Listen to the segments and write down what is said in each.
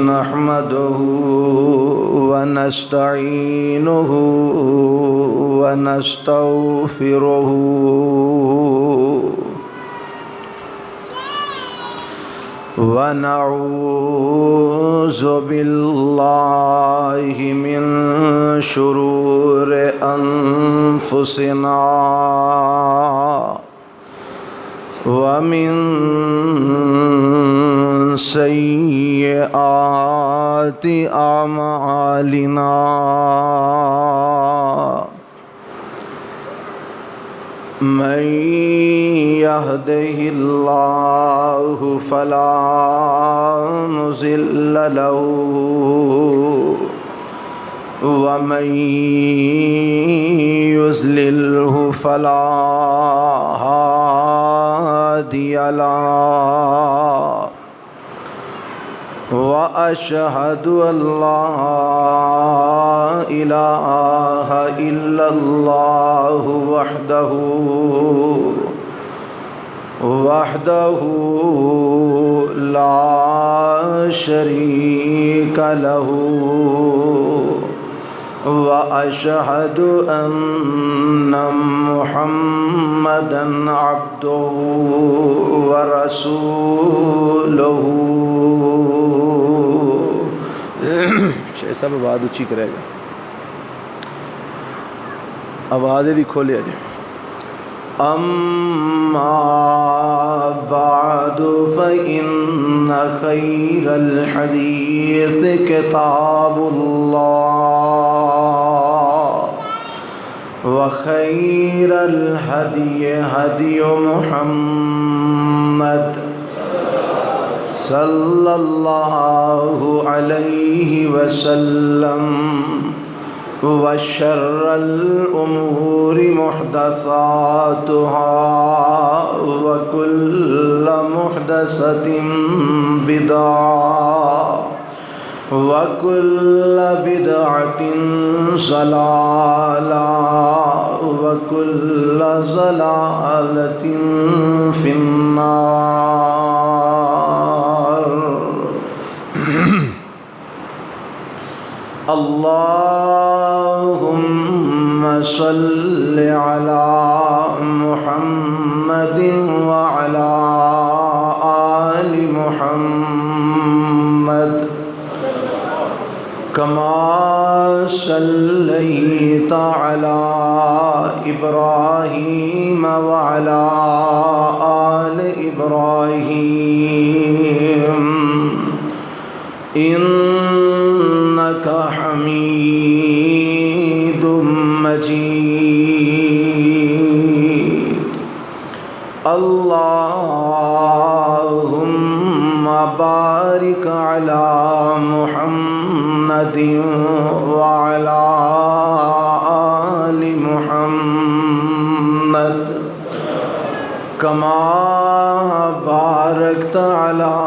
نحمده ونستعينه ونستغفره ونعوذ بالله من شرور أنفسنا ومن سيئات أعمالنا من يهده الله فلا مضل له ومن يضلله فلا هادي له وأشهد أن لا إله إلا الله وحده لا شريك له وأشهد أن محمدًا عبده ورسوله شیخ صاحب آواز اچھی کرے گا، آواز دی کھولے جائے. أما بعد فإن خير الحديث كتاب الله وخير الهدي هدي محمد صلى الله عليه وسلم وشر الأمور محدثاتها وكل محدثة بدعة وكل بدعة ضلالة وكل ضلالة في النار. اللهم صل على محمد وعلى آل محمد كما صليت على إبراهيم وعلى آل إبراهيم إنك حميد مجيد. اللهم بارك على محمد وعلى آل محمد كما باركت على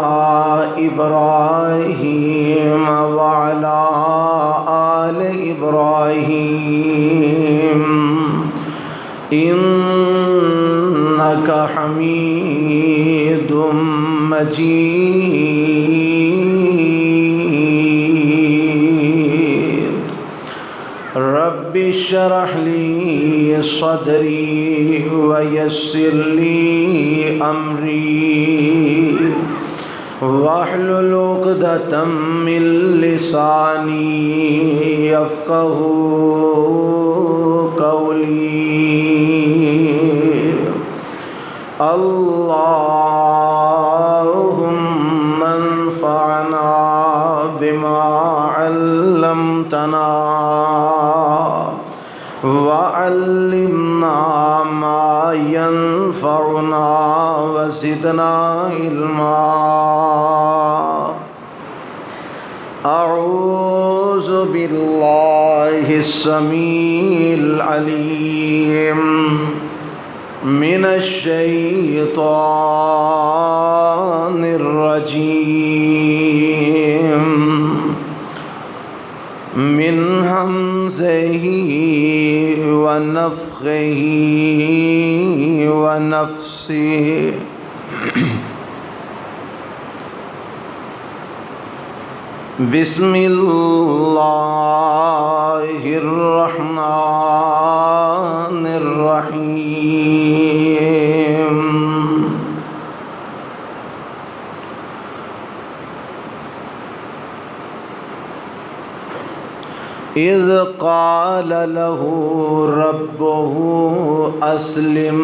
إبراهيم وعلى آل إبراهيم إنك حميد مجيد. رب اشرح لي صدري ويسر لي أمري واحلل عقدة من لساني يفقهوا قولي. اللهم انفعنا بما علمتنا وعلمنا ما ينفعنا وزدنا علما. أعوذ بالله السميع العليم من الشيطان الرجيم من همزه ونفخه ونفسه. بسم اللہ الرحمن الرحیم اذ قال له ربه اسلم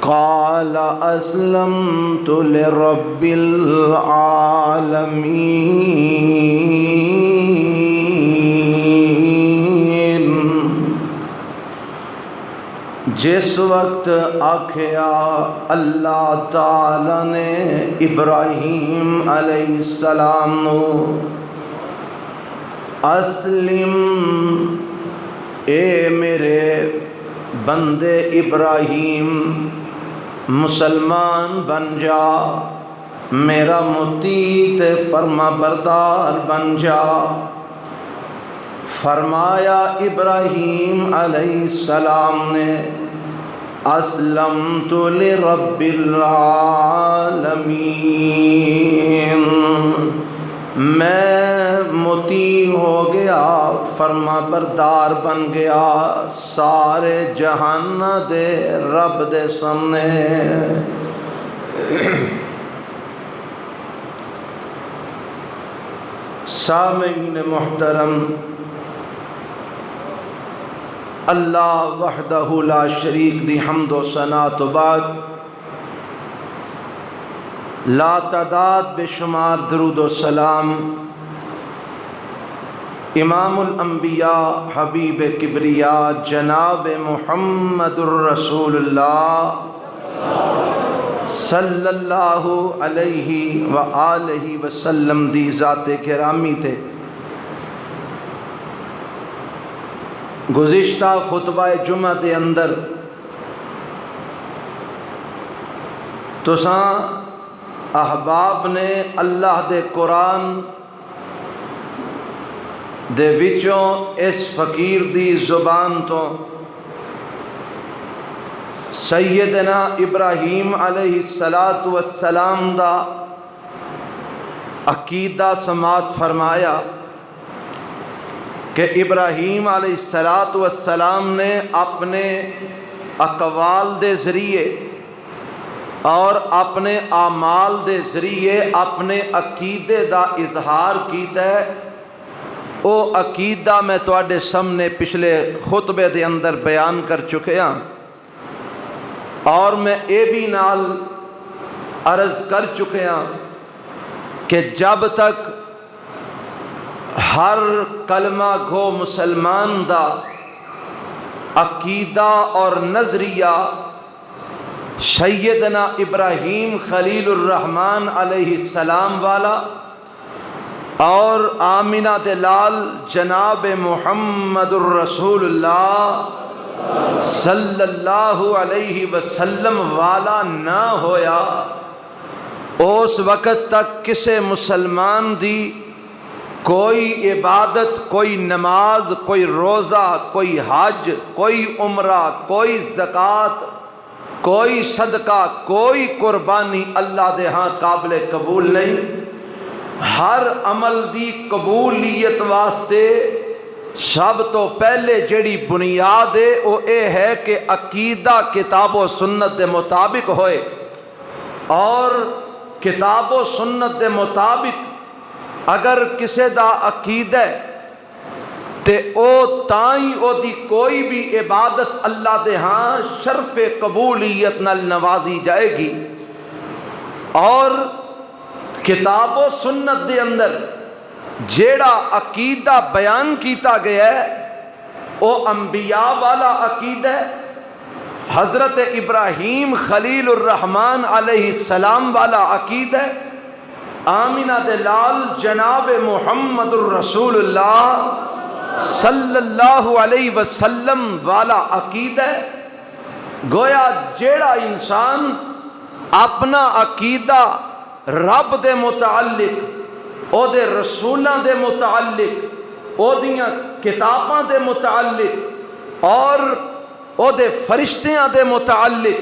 قال اسلمت لرب العالمین۔ جس وقت آکھیا اللہ تعالی نے ابراہیم علیہ السلام نو اسلم، اے میرے بندے ابراہیم مسلمان بن جا، میرا مطیع تے فرما بردار بن جا۔ فرمایا ابراہیم علیہ السلام نے اسلمت لرب العالمین، میں مطیع ہو گیا، فرما بردار بن گیا سارے جہان دے رب دے سامنے۔ سامعین محترم، اللہ وحدہ لا شریک دی حمد و ثنا تو بعد لا تعداد بے شمار درود و سلام امام الانبیاء حبیب کبریاء جناب محمد الرسول اللہ صلی اللہ علیہ وآلہ وسلم دی ذات گرامی تے۔ گزشتہ خطبہ جمعہ دے اندر تساں احباب نے اللہ دے قرآن دے وچوں اس فقیر دی زبان تو سیدنا ابراہیم علیہ السلام دا عقیدہ سماعت فرمایا کہ ابراہیم علیہ السلام نے اپنے اقوال دے ذریعے اور اپنے اعمال دے ذریعے اپنے عقیدے دا اظہار کیتا ہے۔ او عقیدہ میں تواڈے سامنے پچھلے خطبے دے اندر بیان کر چکے ہاں، اور میں اے بھی نال عرض کر چکے ہاں کہ جب تک ہر کلمہ گو مسلمان دا عقیدہ اور نظریہ سیدنا ابراہیم خلیل الرحمن علیہ السلام والا اور آمینہ دلال جناب محمد الرسول اللہ صلی اللہ علیہ وسلم والا نہ ہویا، اس وقت تک کسے مسلمان دی کوئی عبادت، کوئی نماز، کوئی روزہ، کوئی حج، کوئی عمرہ، کوئی زکوٰۃ، کوئی صدقہ، کوئی قربانی اللہ دے ہاں قابل قبول نہیں۔ ہر عمل دی قبولیت واسطے سب تو پہلے جڑی بنیاد ہے وہ اے ہے کہ عقیدہ کتاب و سنت دے مطابق ہوئے، اور کتاب و سنت دے مطابق اگر کسے دا عقیدہ ہے تے او تائیں او دی کوئی بھی عبادت اللہ دے ہاں شرف قبولیت نال نوازی جائے گی۔ اور کتاب و سنت دے اندر جیڑا عقیدہ بیان کیتا گیا ہے او انبیاء والا عقیدہ ہے، حضرت ابراہیم خلیل الرحمن علیہ السلام والا عقیدہ ہے، آمینہ دلال جناب محمد الرسول اللہ صلی اللہ علیہ وسلم والا عقیدہ ہے۔ گویا جیڑا انسان اپنا عقیدہ رب دے متعلق، او دے رسولاں دے متعلق، او دیاں کتاباں دے متعلق، اور او دے فرشتیاں دے متعلق،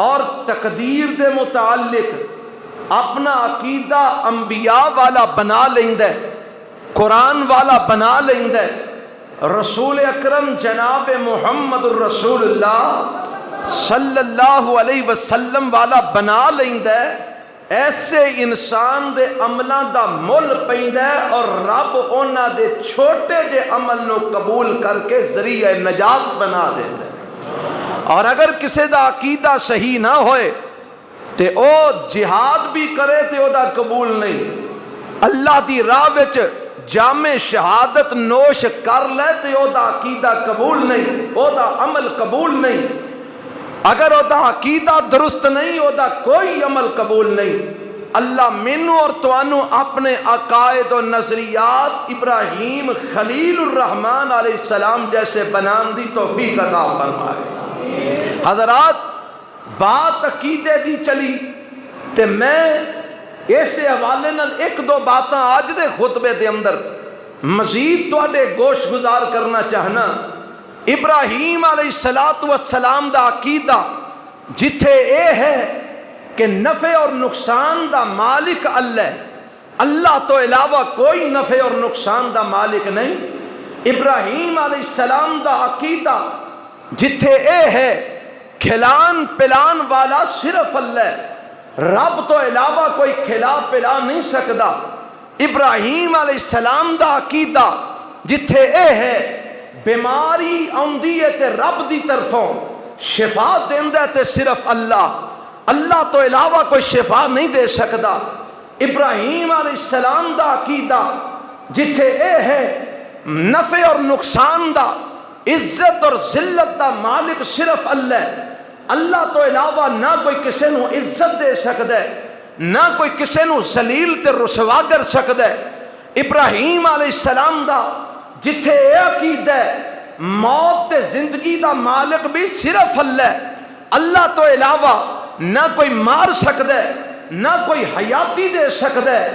اور تقدیر دے متعلق اپنا عقیدہ انبیاء والا بنا لیندا ہے، قرآن والا بنا لیندا ہے، رسول اکرم جناب محمد الرسول اللہ صلی اللہ علیہ وسلم والا بنا لیندا ہے، ایسے انسان دے عملاں دا مل پیندا ہے اور رب انہاں دے چھوٹے جے عمل نو قبول کر کے ذریعہ نجات بنا دیندا ہے۔ اور اگر کسی دا عقیدہ صحیح نہ ہوئے تے او جہاد بھی کرے تے او دا قبول نہیں، اللہ دی راہ وچ جام شہادت نوش کر لے تے او دا عقیدہ قبول نہیں، او دا عمل قبول نہیں، اگر او دا عقیدہ درست نہیں او دا کوئی عمل قبول نہیں۔ اللہ مینوں اور توانوں اپنے عقائد و نظریات ابراہیم خلیل الرحمن علیہ السلام جیسے بنان دی توفیق عطا فرمائے۔ حضرات بات عقیدے دی چلی تے میں اس حوالے نال ایک دو باتاں آج دے خطبے دے اندر مزید تواڈے گوش گزار کرنا چاہنا۔ ابراہیم علیہ السلام دا عقیدہ جتھے اے ہے کہ نفع اور نقصان دا مالک اللہ ہے، اللہ تو علاوہ کوئی نفع اور نقصان دا مالک نہیں۔ ابراہیم علیہ السلام دا عقیدہ جتھے اے ہے کھلان پلان والا صرف اللہ ہے، رب تو علاوہ کوئی کھلا پلا نہیں سکتا۔ ابراہیم علیہ السلام دا عقیدہ جتھے اے ہے بیماری آندی ہے تے رب دی طرفوں، شفا دیندا ہے تے صرف اللہ، اللہ تو علاوہ کوئی شفا نہیں دے سکتا۔ ابراہیم علیہ السلام دا عقیدہ جتھے اے ہے نفع اور نقصان دا، عزت اور ذلت دا مالک صرف اللہ ہے، اللہ تو علاوہ نہ کوئی کسی نو عزت دے سکتا ہے، نہ کوئی کسی نو ذلیل تے رسوا کر سکتا ہے۔ ابراہیم علیہ السلام دا جتھے اے عقیدہ ہے موت تے زندگی دا مالک بھی صرف اللہ ہے، اللہ تو علاوہ نہ کوئی مار سکتا ہے نہ کوئی حیاتی دے سکتا ہے۔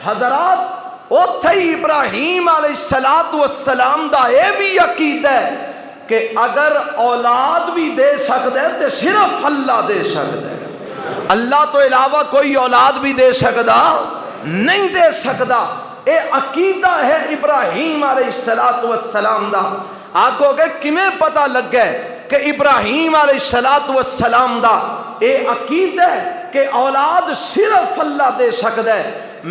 حضرات اوتھے ہی ابراہیم علیہ السلام دا اے بھی عقیدہ ہے کہ اگر اولاد بھی دے سکتا ہے تو صرف اللہ دے سکتا ہے، اللہ تو علاوہ کوئی اولاد بھی دے سکتا نہیں دے سکتا۔ اے عقیدہ ہے ابراہیم علیہ السلام دا۔ آکھو گے کمیں پتہ لگ گئے کہ ابراہیم علیہ السلام دا اے عقیدہ ہے کہ اولاد صرف اللہ دے سکتا ہے۔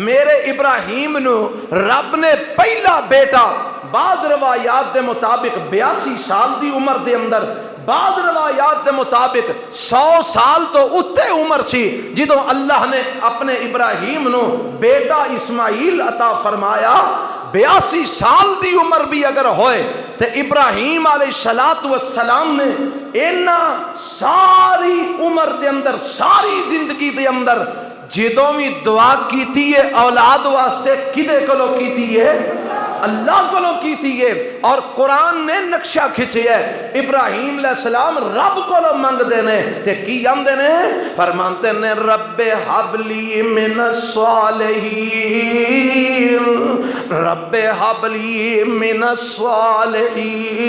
میرے ابراہیم نو رب نے پہلا بیٹا بعض روایات دے مطابق 82 سال دی عمر دے اندر، بعض روایات دے مطابق 100 سال تو اتے عمر سی جدوں اللہ نے اپنے ابراہیم نو بیٹا اسماعیل عطا فرمایا۔ 82 سال دی عمر بھی اگر ہوئے تو ابراہیم علیہ السلام نے اینا ساری عمر دے اندر، ساری زندگی دے اندر جدوں بھی دعا کیتی ہے اولاد واسطے کدے کلو کیتی ہے؟ اللہ کلو کیتی ہے۔ اور قرآن نے نقشہ کھچے ہے ابراہیم علیہ السلام رب کلو منگ دینے تے کی ہم دینے فرمانتے نے رب حبلی من الصالحین، رب حبلی من الصالحین۔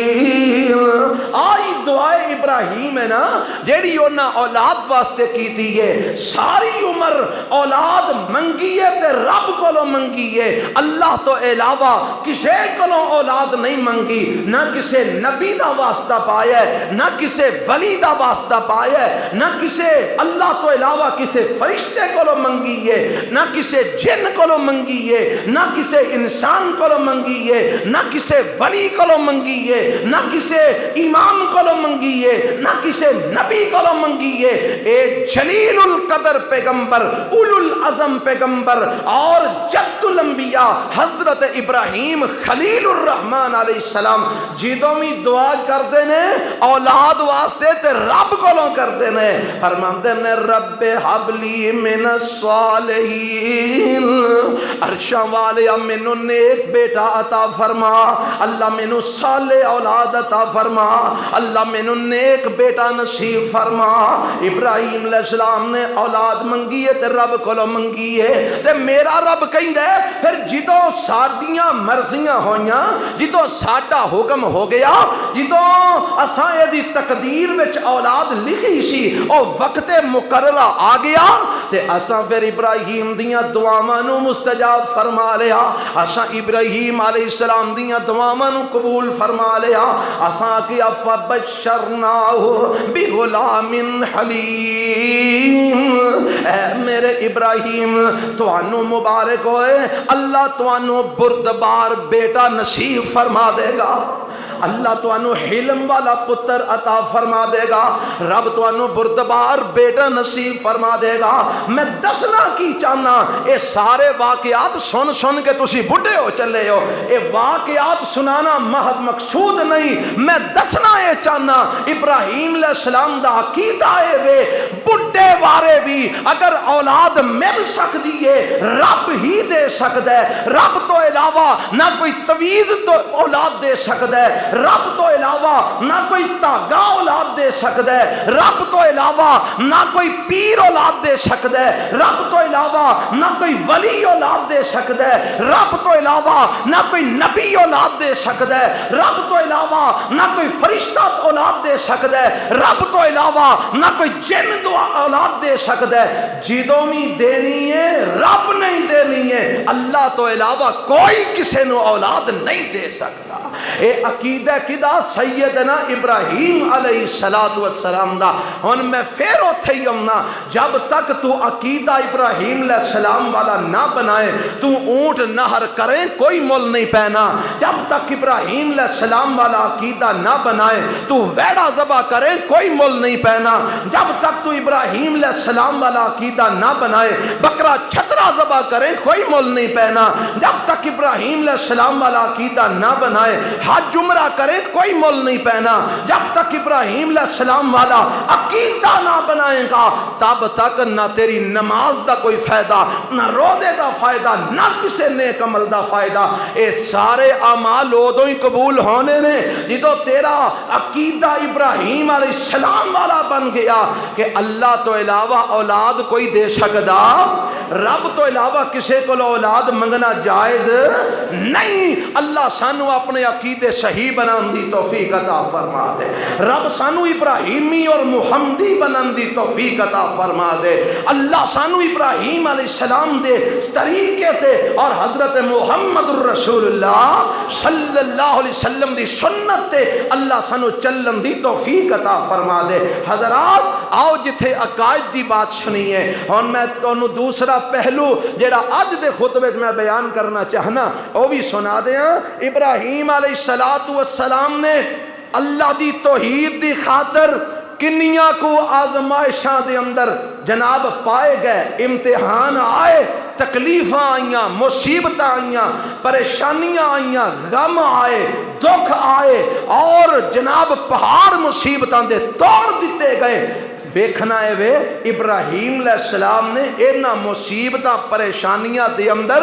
آئی دعائے ابراہیم ہے نا جیڑی انہاں اولاد واسطے کیتی ہے، ساری عمر اولاد منگی ہے تے رب کولو منگی ہے، اللہ تو علاوہ کسے کولو اولاد نہیں منگی، نہ کسے نبی دا واسطہ پایا ہے، نہ کسے ولی دا واسطہ پایا ہے، نہ کسے اللہ تو علاوہ کسے فرشتے کولو منگی ہے، نہ کسے جن کولو منگی ہے، نہ کسے انسان کولو منگی ہے، نہ کسے ولی کولو منگی ہے، نہ کسے امام کولو منگی ہے، نہ کسے نبی کولو منگی ہے۔ اے جلیل القدر پیغمبر، اولو العظم پیغمبر اور جد الانبیاء حضرت ابراہیم خلیل الرحمن علیہ السلام جدوں بھی دعا کردے نے اولاد واسطے تے رب کولوں کردے نے، فرماندے نے رب حبلی من الصالحین، عرشاں والے مینوں نیک بیٹا عطا فرما، اللہ مینوں صالح اولاد عطا فرما، اللہ مینوں نیک بیٹا نصیب فرما۔ ابراہیم علیہ السلام نے اولاد منگی ہے تے رب کولوں منگی ہے تے میرا رب کہندا ہے پھر جدوں ساڈیاں مرضیاں ہوئیاں، جدوں ساڈا حکم ہو گیا، جدوں اساں دی تقدیر وچ اولاد لکھی سی او وقت مقررہ آ گیا تے اساں پھر ابراہیم دیاں دعاواں نو مستجاب فرما لیا، اساں ابراہیم علیہ السلام دیاں دعاواں نو قبول فرما لیا، اساں کیا فبشرناہ بغلام حلیم، اے میرے ابراہیم توانو مبارک ہوئے، اللہ توانو بردبار بیٹا نصیب فرما دے گا، اللہ توانو حلم والا پتر عطا فرما دے گا، رب توانو بردبار بیٹا نصیب فرما دے گا۔ میں دسنا کی چاہنا، اے سارے واقعات سن سن کے تسی بڑھے ہو چلے ہو، اے واقعات سنانا محض مقصود نہیں، میں دسنا یہ چاہنا ابراہیم علیہ السلام دا عقیدہ ہے وے بڑھے وارے بھی اگر اولاد مل سکتی ہے رب ہی دے سکتا ہے، رب تو علاوہ نہ کوئی تویز تو اولاد دے سکتا ہے، رب تو علاوہ نہ کوئی تاغا اولاد دے سکتا ہے، رب تو علاوہ نہ کوئی پیر اولاد دے سکتا ہے، رب تو علاوہ نہ کوئی ولی اولاد دے سکتا ہے، رب تو علاوہ نہ کوئی نبی اولاد دے سکتا ہے، رب تو علاوہ نہ کوئی فرشتہ اولاد دے سکتا ہے، رب تو علاوہ نہ کوئی جن اولاد دے سکتا ہے، جدوں بھی دینی ہے رب نہیں دینی ہے، اللہ تو علاوہ کوئی کسی نو اولاد نہیں دے سکتا۔ اے عقیدہ کدا سیدنا ابراہیم علیہ السلام دا، ہن میں پھر اوتھے ہی آؤنا، جب تک تو عقیدہ ابراہیم علیہ السلام والا نہ بنائے تو اونٹ نہر کریں کوئی مول نہیں پہنا، جب تک ابراہیم علیہ السلام والا عقیدہ نہ بنائے تو ویڑا ذبح کریں کوئی مول نہیں پہنا، جب تک تو ابراہیم علیہ السلام والا عقیدہ نہ بنائے بکرا چھترا ذبح کریں کوئی مول نہیں پہنا، جب تک ابراہیم علیہ السلام والا عقیدہ نہ بنائے حج عمرہ کرے کوئی مول نہیں پہنا، جب تک ابراہیم علیہ السلام والا عقیدہ نہ بنائے گا تب تک نہ تیری نماز دا کوئی فائدہ، نہ روزے دا فائدہ، نہ کسی نیک عمل دا فائدہ، اے سارے اعمال ادوں ہی قبول ہونے نے جدوں تیرا عقیدہ ابراہیم علیہ السلام والا بن گیا کہ اللہ تو علاوہ اولاد کوئی دے سکدا، رب تو علاوہ کسی کو اولاد منگنا جائز نہیں، اللہ سانو اپنے عقیدے صحیح بنان دی توفیق عطا فرما دے، رب سانو ابراہیمی اور محمدی بنان دی توفیق عطا فرما دے، اللہ سانو ابراہیم علیہ السلام دے طریقے تے اور حضرت محمد الرسول اللہ صلی اللہ علیہ وسلم دی سنت تے اللہ سانو چلن دی توفیق عطا فرما دے۔ حضرات آؤ جتھے عقائد دی بات سنی ہے، اور میں تانوں دوسرا پہلو جڑا اج دے خطبے میں بیان کرنا چاہنا وہ بھی سنا دیاں۔ ابراہیم علیہ السلام نے اللہ دی توحید دی خاطر کنیاں کو آزمائشاں دے اندر جناب پائے گئے، امتحان آئے، تکلیفاں آئیاں، مصیبتاں آئیاں، پریشانیاں آئیاں، غم آئے، دکھ آئے، اور جناب پہاڑ مصیبتاں دے توڑ دیتے گئے۔ دیکھنا ہے وے ابراہیم علیہ السلام نے اینا مصیبتاں پریشانیاں دے اندر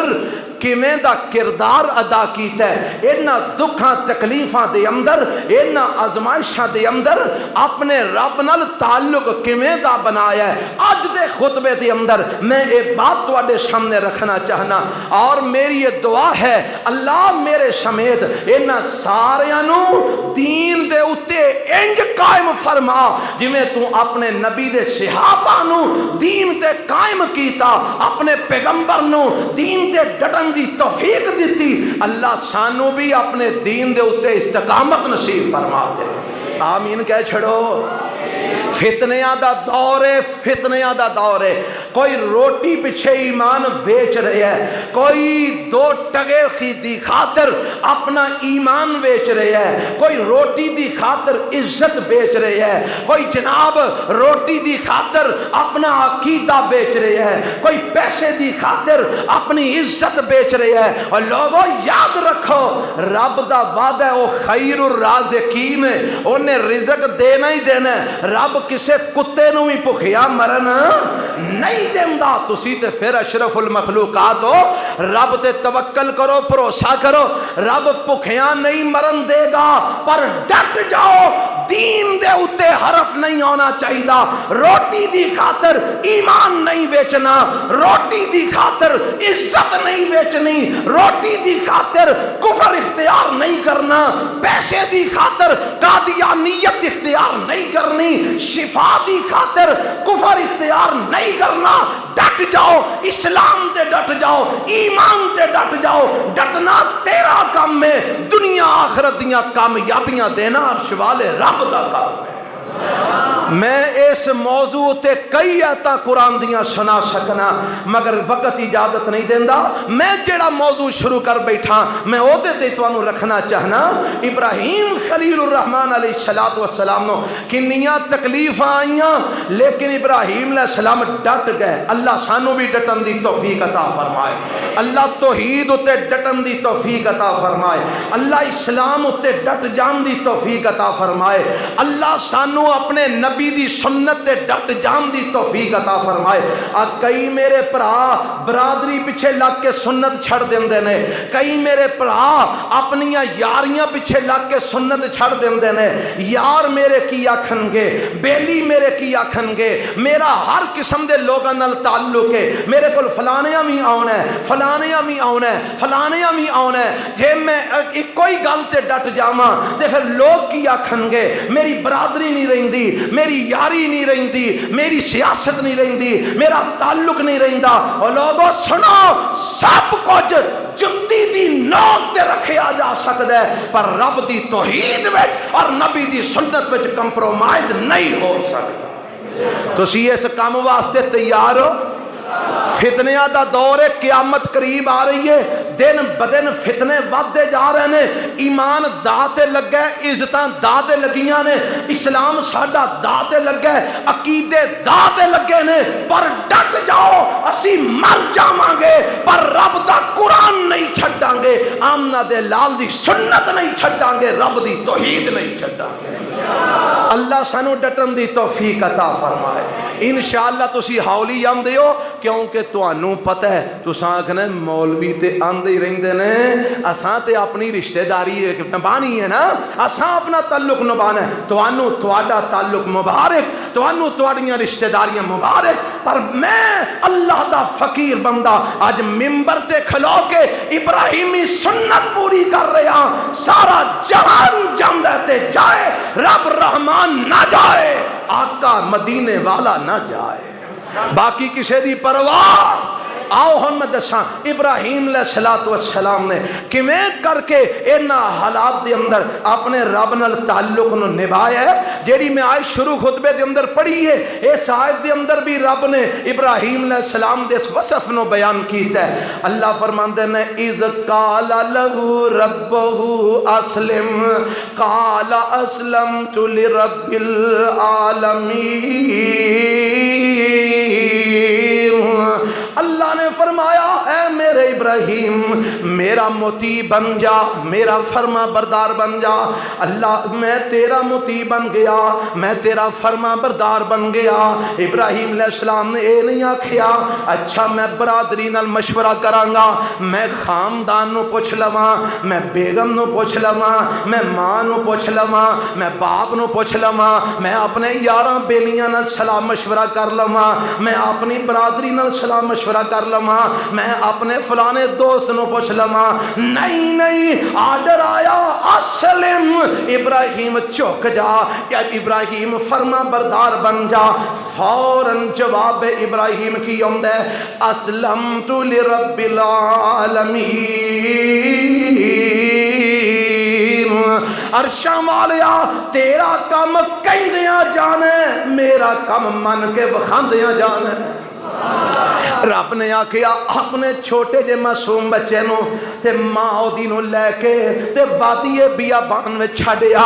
کیویں دا کردار ادا کیتا ہے، اینا دکھاں تکلیفاں دے اندر، اینا آزمائشاں دے اندر اپنے رب نال تعلق کیویں دا بنایا ہے۔ آج دے خطبے دے اندر میں ایک بات تواڈے سامنے رکھنا چاہنا، اور میری یہ دعا ہے اللہ میرے سمیت اینا ساریاں نو دین دے اتے انج قائم فرما جویں تو اپنے نبی دے صحابہ نو دین تے قائم کیتا، اپنے پیغمبر نو دین تے ڈٹن دی توفیق دیتی، اللہ سانو بھی اپنے دین دے اتے استقامت نصیب فرما دے۔ آمین کہہ چھڑو۔ فتنیاں دا دور ہے، فتنیاں دا دور ہے، کوئی روٹی پچھے ایمان بیچ رہے ہے، کوئی دو ٹگے دی خاطر اپنا ایمان بیچ رہے ہے، کوئی روٹی دی خاطر عزت بیچ رہے ہے، کوئی جناب روٹی دی خاطر اپنا عقیدہ بیچ رہے ہے، کوئی پیسے دی خاطر اپنی عزت بیچ رہے ہے۔ اور لوگوں یاد رکھو رب دا وعدہ ہے وہ خیر الرازقین ہے، انہیں رزق دینا ہی دینا ہے، رب کسے کتے نو بھی بھکھیا مرن نہیں دیندا۔ تسی تے پھر اشرف المخلوقات ہو، رب تے توکل کرو، بھروسہ کرو، رب بھکھیا نہیں مرن دے گا، پر ڈٹ جاؤ دین دے اتے حرف نہیں ہونا چاہیے، روٹی دی خاطر ایمان نہیں بیچنا، روٹی دی خاطر عزت نہیں بیچنی، روٹی دی خاطر کفر اختیار نہیں کرنا، پیسے دی خاطر قادیانیت اختیار نہیں کرنی، شفا دی خاطر کفر اختیار نہیں کرنا۔ ڈٹ جاؤ، اسلام تے ڈٹ جاؤ، ایمان تے ڈٹ جاؤ، ڈٹنا تیرا کام ہے، دنیا آخرت دیاں کامیابیاں دینا عرش والے رب دا کام ہے۔ میں اس موضوع تے کئی آیتاں قرآن دیاں سنا سکنا مگر وقت اجازت نہیں دیندا۔ میں جڑا موضوع شروع کر بیٹھا میں اوتے تے تانوں رکھنا چاہنا، ابراہیم خلیل الرحمن علیہ السلام نو کنیاں تکلیفاں آئیاں لیکن ابراہیم علیہ السلام ڈٹ گئے۔ اللہ سانو بھی ڈٹن دی توفیق عطا فرمائے، اللہ توحید تے ڈٹن دی توفیق عطا فرمائے، اللہ اسلام تے ڈٹ جان دی توفیق عطا فرمائے، اللہ سانو اپنے نبی دی سنت تے ڈٹ جان دی توفیق عطا فرمائے۔ کئی میرے بھرا برادری پیچھے لگ کے سنت چھڑ دیندے نے، کئی میرے بھرا اپنیاں یاریاں پیچھے لگ کے سنت چھڑ دیندے نے۔ یار میرے کی آکھن گے، بیلی میرے کی آکھن گے، میرا ہر قسم دے لوگاں نال تعلق ہے، میرے کول فلانیاں بھی آنا ہے، فلانیاں بھی آنا ہے، فلانیاں بھی آنا ہے، جے میں کوئی گل تے ڈٹ جاواں تے پھر لوگ کی آکھن گے، میری برادری نہیں رہندی، میری یاری نہیں رہندی، میری سیاست نہیں رہندی، میرا تعلق نہیں رہندا۔ اور لوگوں سنو، سب کچھ جتی دی نوک تے رکھیا جا سکتا ہے پر رب دی توحید وچ اور نبی دی سنت وچ کمپرومائز نہیں ہو سکتا۔ تو سی اس کام واسطے تیار ہو؟ فتنیاں دا دور ہے، قیامت قریب آ رہی ہے، دن بدن فتنے ودے جا رہے ہیں، ایمان دا تے لگا ہے، عزتاں دا تے لگیاں نے، اسلام ساڈا دا تے لگا ہے، عقیدے دا تے لگے نے، پر ڈٹ جاؤ اسی مر جاواں گے پر رب دا قرآن نہیں چھڈاں گے، آمنہ دے لال دی سنت نہیں چھڈاں گے، رب دی توحید نہیں چھڈاں گے۔ اللہ سانو ڈٹن دی توفیق عطا فرمائے۔ انشاءاللہ تسی ہولی جاندے ہو کیونکہ تانوں پتہ ہے تساں آکھنے مولوی تے آندے ہی رہندے نے، اساں تے اپنی رشتہ داری نبھانی ہے نا، اساں اپنا تعلق نبھانا ہے، تانوں تہاڈا تعلق مبارک، تانوں تہاڈیاں رشتہ داریاں مبارک، پر میں اللہ دا فقیر بندہ اج ممبر تے کھلو کے ابراہیمی سنت پوری کر رہا، سارا جہان جاندا تے جائے، رب رحمان نہ جائے، آقا مدینے والا نہ جائے، باقی کسی دی پرواہ۔ آؤ ہن میں دساں ابراہیم علیہ السلام نے کیویں کر کے انہاں حالات دے اندر اپنے رب نال تعلق نو نبھایا ہے، جیڑی میں آج شروع خطبے دے اندر پڑھی ہے، اس آیت دے اندر بھی رب نے ابراہیم علیہ السلام دے اس وصف نو بیان کیتا ہے۔ اللہ فرماندے نے اذ قال له ربه اسلم قال اسلمت لرب العالمین۔ اللہ نے فرمایا اے میرے ابراہیم میرا مطیع بن جا، میرا فرما بردار بن جا۔ اللہ میں تیرا مطیع بن گیا، میں تیرا فرما بردار بن گیا۔ ابراہیم علیہ السلام نے اے نہیں آکھیا اچھا میں برادری نال مشورہ کرانگا، میں خاندان نو پوچھ لواں، میں بیگم نو پوچھ لواں، میں ماں نو پوچھ لواں، میں باپ نو پوچھ لواں، میں اپنے یاراں بیلیاں نال صلاح مشورہ کر لواں، میں اپنی برادری نال صلاح مشورہ کر لواں، میں اپنے فلانے دوست نو پوچھ لواں۔ نہیں آرڈر آیا اسلم، ابراہیم چوک جا، یا ابراہیم فرما بردار بن جا۔ فوراً جواب ابراہیم کی آمد ہے اسلمت لرب العالمین۔ عرشاں والیا تیرا کم کہندیاں جانے، میرا کم من کے بخاندیاں جانے۔ رب نے آکھیا اپنے چھوٹے جے معصوم بچے نو تے ماں اودی نو لے کے تے وادی بیابان وچ چھڈیا،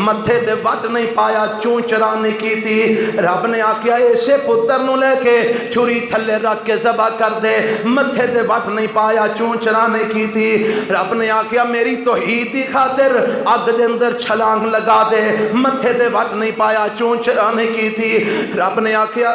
متھے تے وٹ نہیں پایا، چون چرانی کیتی۔ رب نے آکھیا اسے پتر نو لے کے چھری تھلے رکھ کے ذبح کر دے، متھے تے وٹ نہیں پایا، چون چرانی کیتی۔ رب نے آکھیا میری توحید دی خاطر اگ دے اندر چھلانگ لگا دے، متھے تے وٹ نہیں پایا، چون چرانی کیتی۔ رب نے آکھیا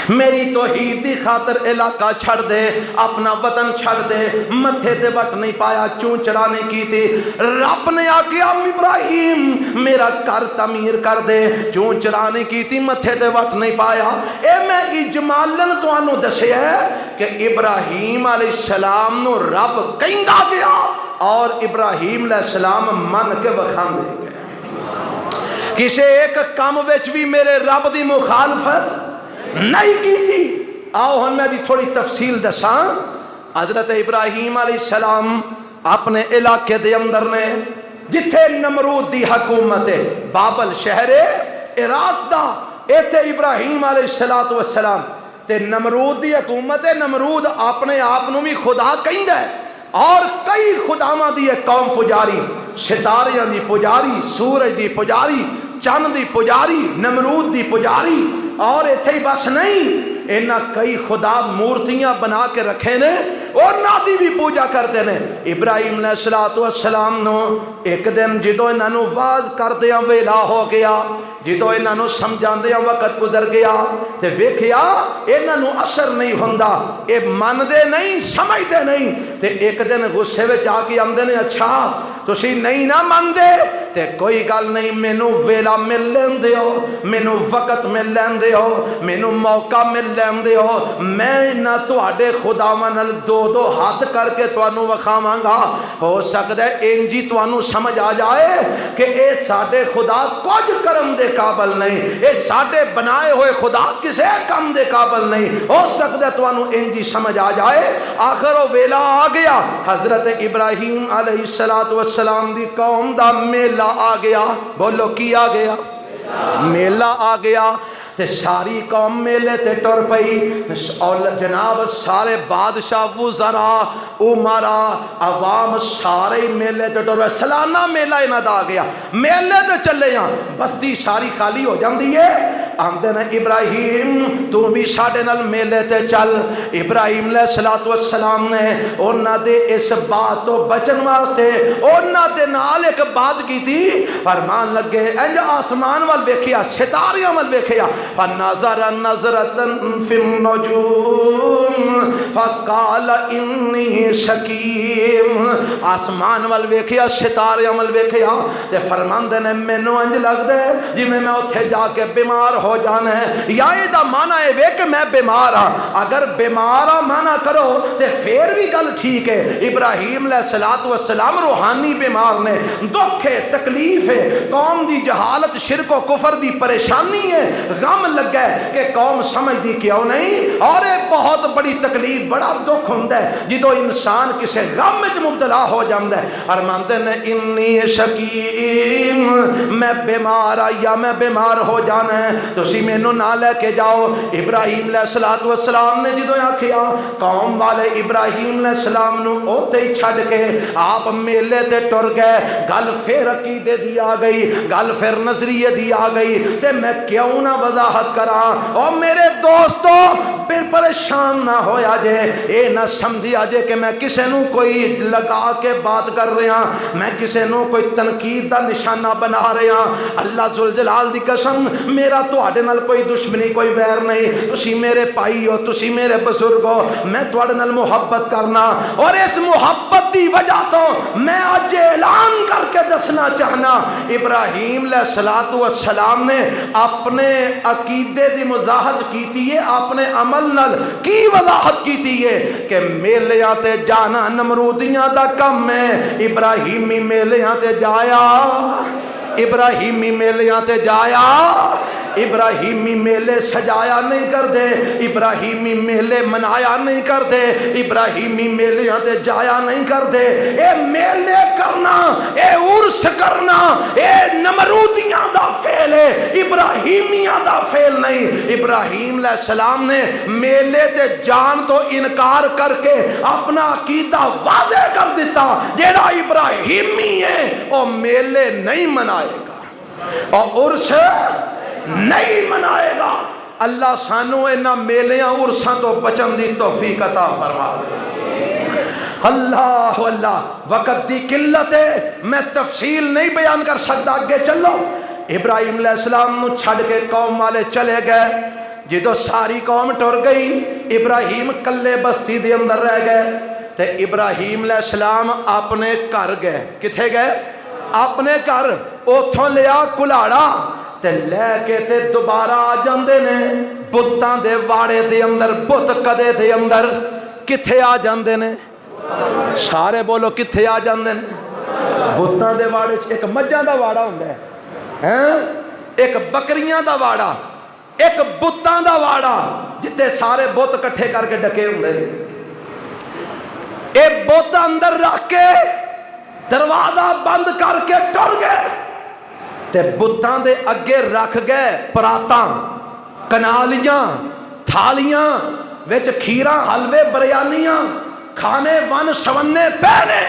میری توحید دی خاطر علاقہ چھڑ دے، اپنا وطن چھڑ دے، متھے تے وٹ نہیں پایا، چون چڑھانے کی تھی۔ رب نے آکیا ابراہیم میرا گھر تعمیر کر دے، چون چڑھانے کی تھی، متھے تے وٹ نہیں پایا۔ اے میں اجمالن تو انو دسے ہے کہ ابراہیم علیہ السلام نو رب کہندا گیا اور ابراہیم علیہ السلام من کے بخان دے گئے۔ کسے ایک کام وچ بھی میرے رب دی مخالفت نہیں کی تھی۔ آؤ ہم میں بھی تھوڑی تفصیل دساں۔ حضرت ابراہیم علیہ السلام اپنے علاقے دے اندر نے جتھے نمرود دی حکومت بابل شہر عراق دا، ایتھے ابراہیم علیہ السلام تے نمرود دی حکومت ہے۔ نمرود اپنے آپ نو بھی خدا کہندا ہے اور کئی خداواں دی قوم پجاری، ستاریاں دی پجاری، سورج دی پجاری، چند دی پجاری، نمرود دی پجاری، اور ایتھے ہی بس نہیں، انہاں کئی خدا مورتیاں بنا کے رکھے نے اور نادی بھی پوجا کرتے ہیں۔ ابراہیم علیہ السلام نو ایک دن جدو انہاں نو واز کردیاں ویلا ہو گیا، جدو انہاں نو سمجھاندیاں وقت گزر گیا تے ویکھیا انہاں نو اثر نہیں ہوندا، اے مندے نہیں، سمجھدے نہیں، تے ایک دن غصے وچ آ کے آندے نے اچھا تسی نہیں نہ مندے تے کوئی گل نہیں، مینوں ویلا مل لین دیو، مینوں وقت مل لین دیو، مینوں موقع مل لین دیو، میں نہ تواڈے خداواں نال دو ہاتھ کر کے تانوں وکھاواں گا۔ ہو سکدا ہے انجی تانوں سمجھ آ جائے کہ اے ساڈے خدا کچھ کرن دے قابل نہیں، اے ساڈے بنائے ہوئے خدا کسے کم دے قابل نہیں۔ ہو سکدا ہے تانوں انجی سمجھ آ جائے۔ آخر وہ ویلا آ گیا، حضرت ابراہیم علیہ السلام دی قوم دا میلہ آ گیا۔ بولو کی آ گیا؟ میلہ آ گیا تے ساری قوم میلے تے ٹر پئی، اور جناب سارے بادشاہ وزراء عمراء عوام سارے میلے تے ٹر پئے۔ سالانہ میلہ انہاں دا آ گیا، میلے تے چلے ہاں، بستی ساری خالی ہو جاندی ہے۔ آمدے نے ابراہیم تو بھی ساڈے نال میلے تے چل۔ ابراہیم علیہ السلام نے انہاں دے اس بات تو بچن واسطے انہاں دے نال ایک بات کی تھی، فرمان لگے انج آسمان وال ویکھیا، ستاریاں وال ویکھیا، فنظر نظرة في النجوم فقال انی سقیم۔ آسمان وال ویکھیا، ستاریاں وال ویکھیا تے فرماندے نے مینوں انج لگدا ہے جویں میں اوتھے جا کے بیمار ہو جانا ہے، یا دا معنی ہے وے کہ میں بیمار ہاں۔ اگر بیمار ہاں معنی کرو تے پھر بھی گل ٹھیک ہے۔ ابراہیم علیہ السلام روحانی بیمار نے، دکھ ہے، تکلیف ہے، قوم دی جہالت، شرک و کفر دی پریشانی ہے، غم لگا ہے کہ قوم سمجھدی کیوں نہیں، اور ایک بہت بڑی تکلیف، بڑا دکھ ہوندا ہے جدو انسان کسے غم وچ مبتلا ہو جاندا ہے۔ فرماندے نے انی سقیم، میں بیمار آ یا میں بیمار ہو جانا ہے، تسی مینوں نہ لے کے جاؤ۔ ابراہیم علیہ السلام نے جدو آکھیا، قوم والے ابراہیم علیہ السلام نو اوتے ہی چھڈ کے آپ میلے تے ٹر گئے۔ گل پھر عقیدے دی آ گئی، گل پھر نظریے دی آ گئی، تے میں کیوں نہ وضاحت کراں۔ او میرے دوستو پھر پریشان نہ ہویا جے، اے نہ سمجھیا جے کہ میں کسے نو کوئی لگا کے بات کر رہا، میں کسے نو کوئی تنقید دا نشانہ بنا رہا۔ اللہ ذوالجلال دی قسم میرا تواڈے نال کوئی دشمنی، کوئی ویر نہیں، تسی میرے بھائی ہو، تسی میرے بزرگ ہو، میں تواڈے نال محبت کرنا، اور اس محبت دی وجہ تو میں آج اعلان کر کے دسنا چاہنا، ابراہیم علیہ السلام نے اپنے عقیدے دی وضاحت کیتی ہے، اپنے عمل نال کی وضاحت کیتی ہے کہ میلیاں تے جانا نمرودیاں دا کم ہے، ابراہیمی میلیاں تے جایا، ابراہیمی میلیاں تے جایا، ابراہیمی میلے سجایا نہیں کر دے، ابراہیمی میلے منایا نہیں کر دے، ابراہیمی میلیاں تے جایا نہیں کر دے۔ اے میلے کرنا، اے عرس کرنا، اے نمرودیاں دا فعل ہے، ابراہیمیاں دا فعل نہیں۔ ابراہیم علیہ السلام نے میلے تے جان تو انکار کر کے اپنا عقیدہ واضح کر دیتا، جیڑا ابراہیمی ہے وہ میلے نہیں منائے گا اور عرس نہیں منائے گا۔ اللہ سانو انہاں میلیاں عرساں تو بچن دی توفیق عطا فرما دے۔ اللہ اللہ، وقت دی قلت ہے، میں تفصیل نہیں بیان کر سکتا، آگے چلو۔ ابراہیم علیہ السلام نو چھڑ کے قوم والے چلے گئے، جدو ساری قوم ٹر گئی ابراہیم کلے بستی دے اندر رہ گئے تے ابراہیم علیہ السلام اپنے گھر گئے. کتھے گئے؟ اپنے گھر. اوتھوں لیا کلاڑا تے لے کے تے دوبارہ آ جاندے نے بتاں دے واڑے دے اندر. بت کدے دے اندر کتھے آ جاندے نے؟ سارے بولو کتھے آ جاندے نے؟ بتاں دے واڑے. ایک مجھاں دا واڑا ہوندا ہے، ایک بکریاں دا واڑا، ایک بتاں دا واڑا جتے سارے بت کٹھے کر کے ڈکے ہوندے نے. اے بت اندر رکھ کے دروازہ بند کر کے ٹر گئے تے بتاں دے اگے رکھ گئے پراتاں، کنالیاں، تھالیاں وچ کھیراں، حلوے، بریانیاں، کھانے ون سونے پہنے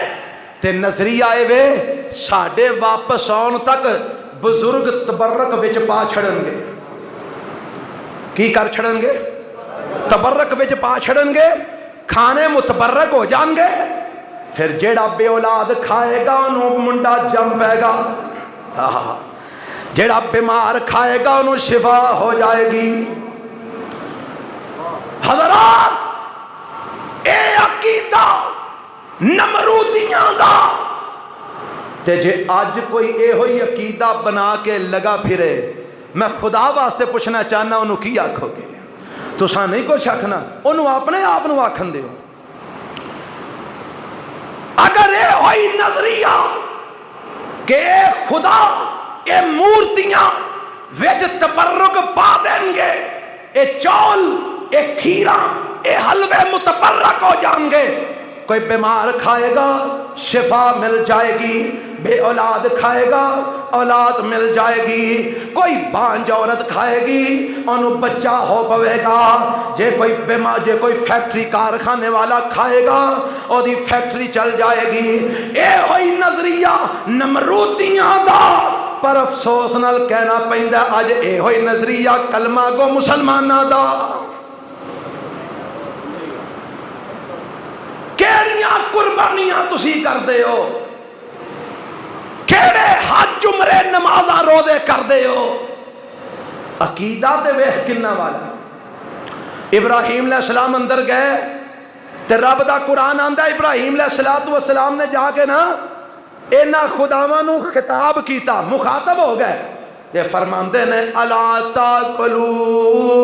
تے نظریہ آئے وے ساڈے واپس آن تک بزرگ تبرک وچ پا چھڑن گے. کی کر چھڑن گے؟ تبرک وچ پا چھڑن گے، کھانے متبرک ہو جان گے. پھر جیڑا بے اولاد کھائے گا انہوں منڈا جم پائے گا، جیڑا بیمار کھائے گا انہوں شفا ہو جائے گی. حضرات اے عقیدہ نمرودیاں دا تے جے آج کوئی اے ہوئی عقیدہ بنا کے لگا پھرے، میں خدا واسطے پوچھنا چاہنا انہوں کی آکھو گے؟ تو ساں نہیں کچھ آکھنا، انہوں اپنے آپ نو آکھن دے ہو. اگر اے ہوئی نظریہ کہ اے خدا اے مورتیاں ویچ تبرک پا دیں گے، اے چول، اے کھیرا، اے حلوے متبرک ہو جائیں گے، کوئی بیمار کھائے گا شفا مل جائے گی، بے اولاد کھائے گا اولاد مل جائے گی، کوئی بانج عورت کھائے گی انہوں بچہ ہو پوے گا، جے کوئی بیمار، جے کوئی فیکٹری کارخانے والا کھائے گا اور دی فیکٹری چل جائے گی. اے ہوئی نظریہ نمرودیاں دا. پر افسوس نال کہنا پہندا اج اے ہوئی نظریہ کلمہ گو مسلماناں دا. کیڑیاں قربانیاں تسی کر دے ہو، کیڑے حج عمرے نمازاں روزے کر دے ہو. عقیدہ تے ویکھ کنا والا. ابراہیم علیہ السلام اندر گئے تے رب دا قرآن آندا ابراہیم علیہ السلام نے جا کے نا اینا خداواں نو خطاب کیتا، مخاطب ہو گئے تے فرماندے نے الا تاکلون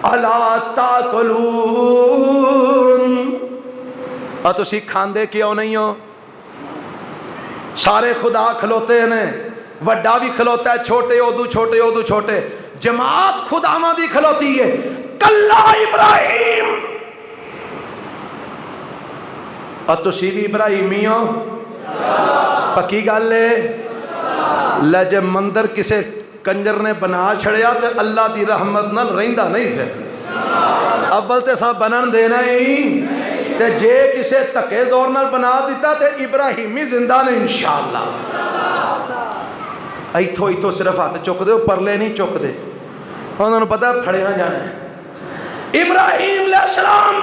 الا تاکلون. اور تسی کھاندے کیوں نہیں ہو؟ سارے خدا کھلوتے ہیں، وڈا بھی کھلوتا ہے، چھوٹے ادو چھوٹے ادو چھوٹے، جماعت خداواں دی کھلوتی ہے. کلا ابراہیم. اور تسی بھی ابراہیمی ہو؟ پکی گل ہے. لجے مندر کسے کنجر نے بنا چھڑیا تے اللہ دی رحمت نال رہندا نہیں پھر. اول تے سب بنن دینا ہی تے جے کسے تکے زور نال بنا دیتا تے ابراہیمی زندہ نے انشاءاللہ. ایتھو صرف ہاتھ چک دے، پرلے نہیں چک دے، انہوں نے پتا پھڑے نہ جانا ہے. ابراہیم علیہ السلام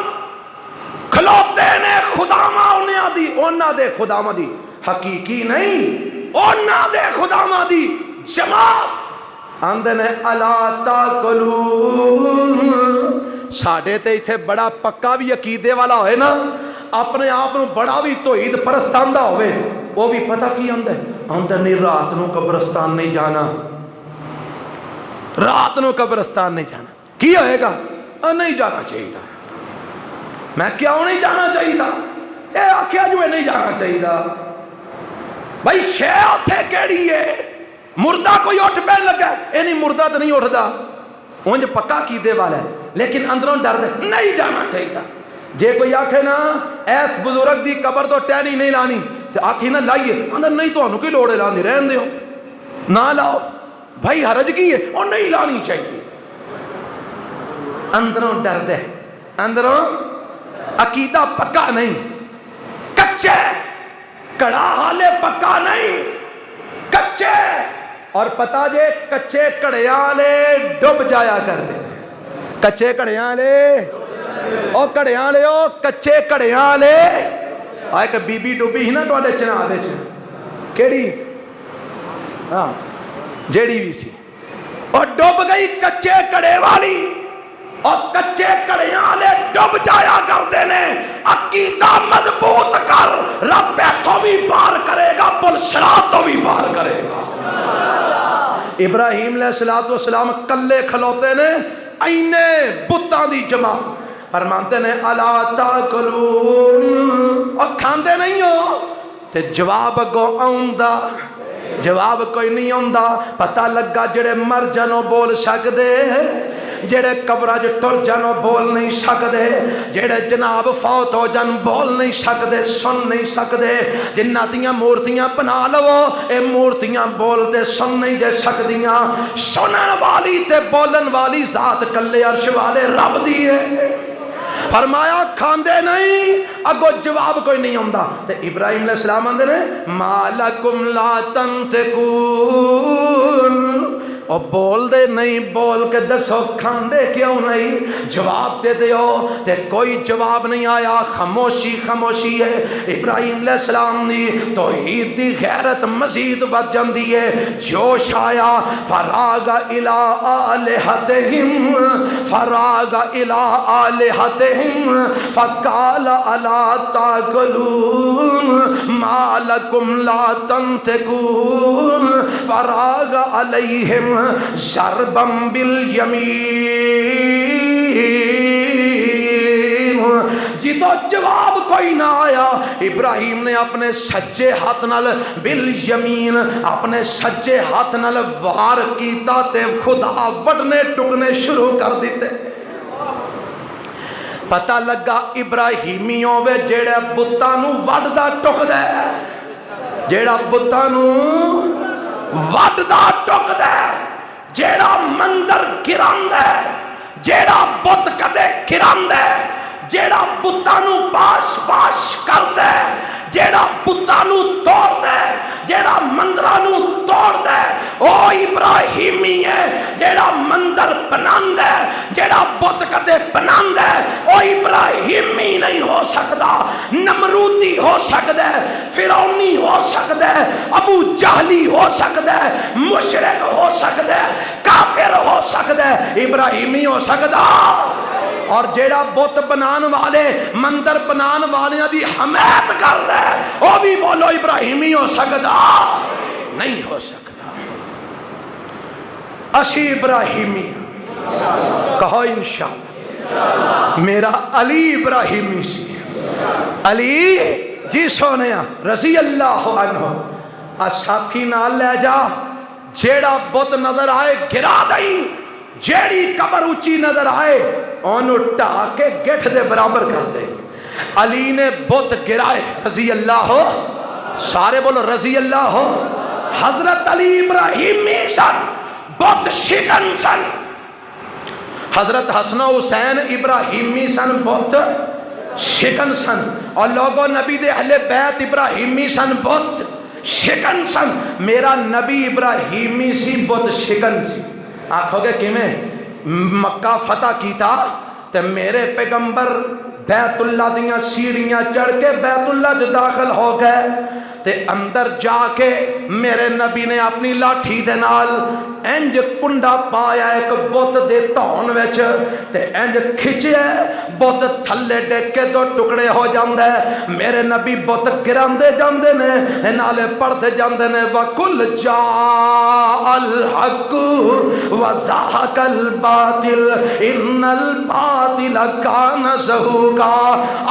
کھلوتے نے خداواں انہاں دے خداواں دی حقیقی نہیں، انہاں دے خداواں دی جماعت آندے نے الا تاکلون. ساڑھے تے ایتھے بڑا پکا بھی عقیدے والا ہوئے نا، اپنے آپ نو بڑا بھی توحید پرستاندہ ہوئے، وہ بھی پتہ کی آندے نہیں رات نو قبرستان نہیں جانا، رات نو قبرستان نہیں جانا. کی ہوئے گا؟ نہیں جانا چاہیے تھا. میں کیوں نہیں جانا چاہیے تھا؟ اے آکھیا جو نہیں جانا چاہیے تھا. بھائی شے اتھے کیڑی ہے؟ مردہ کوئی اٹھ پہن لگا، اے نہیں مردہ تو نہیں اٹھدا، انج پکا کیدے والا ہے لیکن اندروں ڈر دے نہیں جانا چاہیے تھا. جے کوئی آکھے نا ایس بزرگ دی قبر تو ٹہنی نہیں لانی تے آکھی نہ لائیے، اندر نہیں تو انہوں کی لوڑے لانی، رہن دیو نہ لاؤ. بھائی حرج کی ہے اور نہیں لانی چاہیے. اندروں ڈر دے، اندروں عقیدہ پکا نہیں، کچے کڑا حالے پکا نہیں، کچے. اور پتا جے کچے کڑیاں لے ڈب جایا کر دے، کچے کڑیاں لے او کڑیاں لے او کچے کڑیاں لے. آئے کہ بی بی ڈوبی ہی نا تو آلے چنا آدھے چھے کیڑی؟ ہاں جیڑی بھی سی اور ڈوب گئی کچے کڑے والی، اور کچے کڑیاں والے ڈوب جایا کرتے نے۔ عقیدہ مضبوط کر، رب تو بھی پار کرے گا، پل صراط تو بھی پار کرے گا۔ ابراہیم علیہ السلام کلے کھلوتے نے، اینے بتاں دی جمع، فرماتے نے الا تاکلون، اور کھاندے نہیں ہو؟ تے جواب اگو آؤندا، جواب کوئی نہیں آؤندا۔ پتہ لگا جڑے مر جانو بول سکدے، جڑے قبراں جو ٹر جانو بول نہیں سکدے، جڑے جناب فوت ہو جان بول نہیں سکدے، سن نہیں سکدے، جنہ دیاں مورتیاں بنا لو اے مورتیاں بول تے سن نہیں جے سکدیاں۔ سنن والی تے بولن والی ذات کلے عرش والے رب دی ہے۔ فرمایا کھاندے نہیں، اگو جواب کوئی نہیں ہوندا۔ تے ابراہیم علیہ السلام آندے نے مالکم لا تنطقون، اور بول دے نہیں، بول کے دسو کھاندے کیوں نہیں، جواب دے دیو۔ تے کوئی جواب نہیں آیا، خاموشی خاموشی ہے۔ ابراہیم علیہ السلام دی توحید دی غیرت مزید بڑھ جاندی ہے، جوش آیا۔ فراغ الی آلہتہم، فراغ الی آلہتہم فقال الا تاکلون ما لکم لا تنطقون، فراغ علیہم ضربا بالیمین۔ جی تو جواب کوئی نہ آیا، ابراہیم نے اپنے سجے ہاتھ نال بالیمین، اپنے سجے ہاتھ نال وار کیتا تے خدا وڈنے ٹکنے شروع کر دیتے۔ پتہ لگا ابراہیمیوں وے جیڑا بتاں نو وڈدا ٹکدا ہے، جیڑا بتاں نو وڈدا ٹکدا ہے، جیڑا مندر گراندا ہے، جیڑا بت کدے گراندا ہے، جیڑا بتاں نو باش باش کردا ہے، جیڑا بتاں نو توڑدا ہے، جیڑا مندراں نو توڑدا ہے، او ابراہیمی ہے۔ جیڑا مندر بناندا ہے، جیڑا بت کدے بناندا ہے، او ابراہیمی نہیں ہو سکدا، نمرودی ہو سکدا ہے، فرعونی ہو سکدا ہے، ابو جہلی ہو سکدا ہے، مشرک ہو سکدا ہے، کافر ہو سکدا ہے، ابراہیمی ہو سکدا۔ اور جیڑا بت بنان والے مندر بنان والیاں دی حمایت کردا ہے، وہ بھی بولو ابراہیمی ہو سکدا نہیں ہو سکدا۔ اسی ابراہیمی کہو انشاءاللہ۔ میرا علی ابراہیمی سی، علی جی سونیا رضی اللہ عنہ، ساتھی نال لے جا، جیڑا بت نظر آئے گرا دئی، جیڑی قبر اونچی نظر آئے اونوں ٹھا کے گٹھ دے برابر کر دے۔ علی نے بت گرائے رضی اللہ ہو، سارے بولو رضی اللہ ہو۔ حضرت علی ابراہیمی سن، بت شکن سن۔ حضرت حسن و حسین ابراہیمی سن، بت شکن سن۔ اور لوگوں نبی دے اہل بیت ابراہیمی سن، بت شکن سن۔ میرا نبی ابراہیمی سی، بت شکن سی۔ آنکھو گے کیویں؟ مکہ فتح کیتا تے میرے پیغمبر بیت اللہ دیاں سیڑھیاں چڑھ کے بیت اللہ جو داخل ہو گئے تے اندر جا کے میرے نبی نے اپنی لاٹھی دے نال انج کنڈا پایا ایک بت دے تون وچ تے انج کھچیا، بت تھلے ڈگ کے دو ٹکڑے ہو جاندے۔ میرے نبی بت گراندے جاندے نے، نالے پڑھتے جاندے نے وَقُلْ جَاءَ الْحَقُّ وَزَهَقَ الْبَاطِلُ إِنَّ الْبَاطِلَ كَانَ زَهُوقًا۔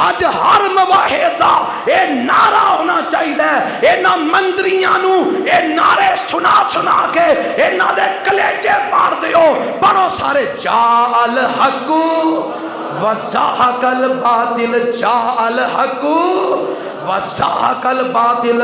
آج ہر موحد دا اے نعرہ ہونا چاہیے، اے نا مندریاں نو اے نعرے سنا سنا کے اے نا دے کلیجے پار دیو، بڑو سارے جاء الحق وزہق الباطل، جاء الحق وزہق الباطل۔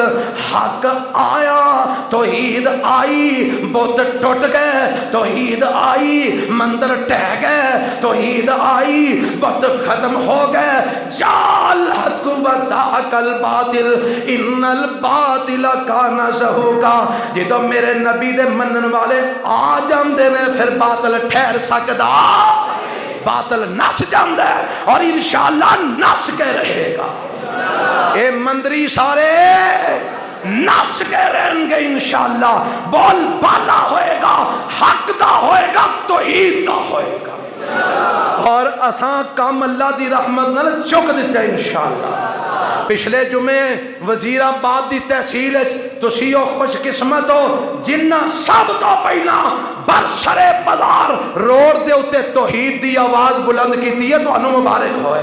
حق آیا، توحید آئی، بت ٹوٹ گئے، توحید آئی، مندر ٹہ گئے، توحید آئی، بت ختم ہو گئے۔ جاء الحق وزہق الباطل ان الباطل کان زہوقا۔ جدو میرے نبی دے منن والے آ جاندے نے پھر باطل ٹھہر سکدا؟ باطل نس جاندے اور انشاءاللہ نس کے رہے گا۔ اے مندری سارے نس کے رہیں گے انشاءاللہ. بول بالا ہوئے گا، حق دا ہوئے گا، توحید دا ہوئے گا. اور اساں کام اللہ دی رحمت نال چک دیتا ہے انشاءاللہ. پچھلے جمعے وزیر آباد دی تحصیل تسی او خوش قسمت ہو جنہ سب تو پہلا برسر بازار روڈ دے اتے توحید دی آواز بلند کیتی ہے. تو انو مبارک ہوئے.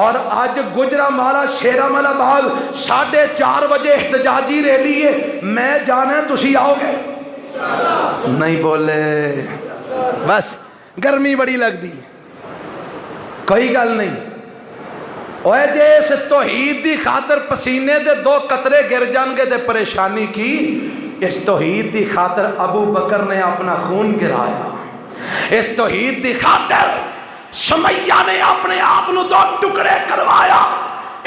اور آج گجرانوالہ شیراملہ باغ 4:30 بجے احتجاجی ریلی ہے. میں جانا تسی آؤ گے؟ نہیں بولے. بس گرمی بڑی لگ دی. کوئی گل نہیں. اوے جے اس توحید دی خاطر پسینے دے 2 قطرے گر جان گے تے پریشانی کی. اس توحید دی خاطر ابو بکر نے اپنا خون گرایا. اس توحید دی خاطر سمیہ نے اپنے آپ نو 2 ٹکڑے کروایا.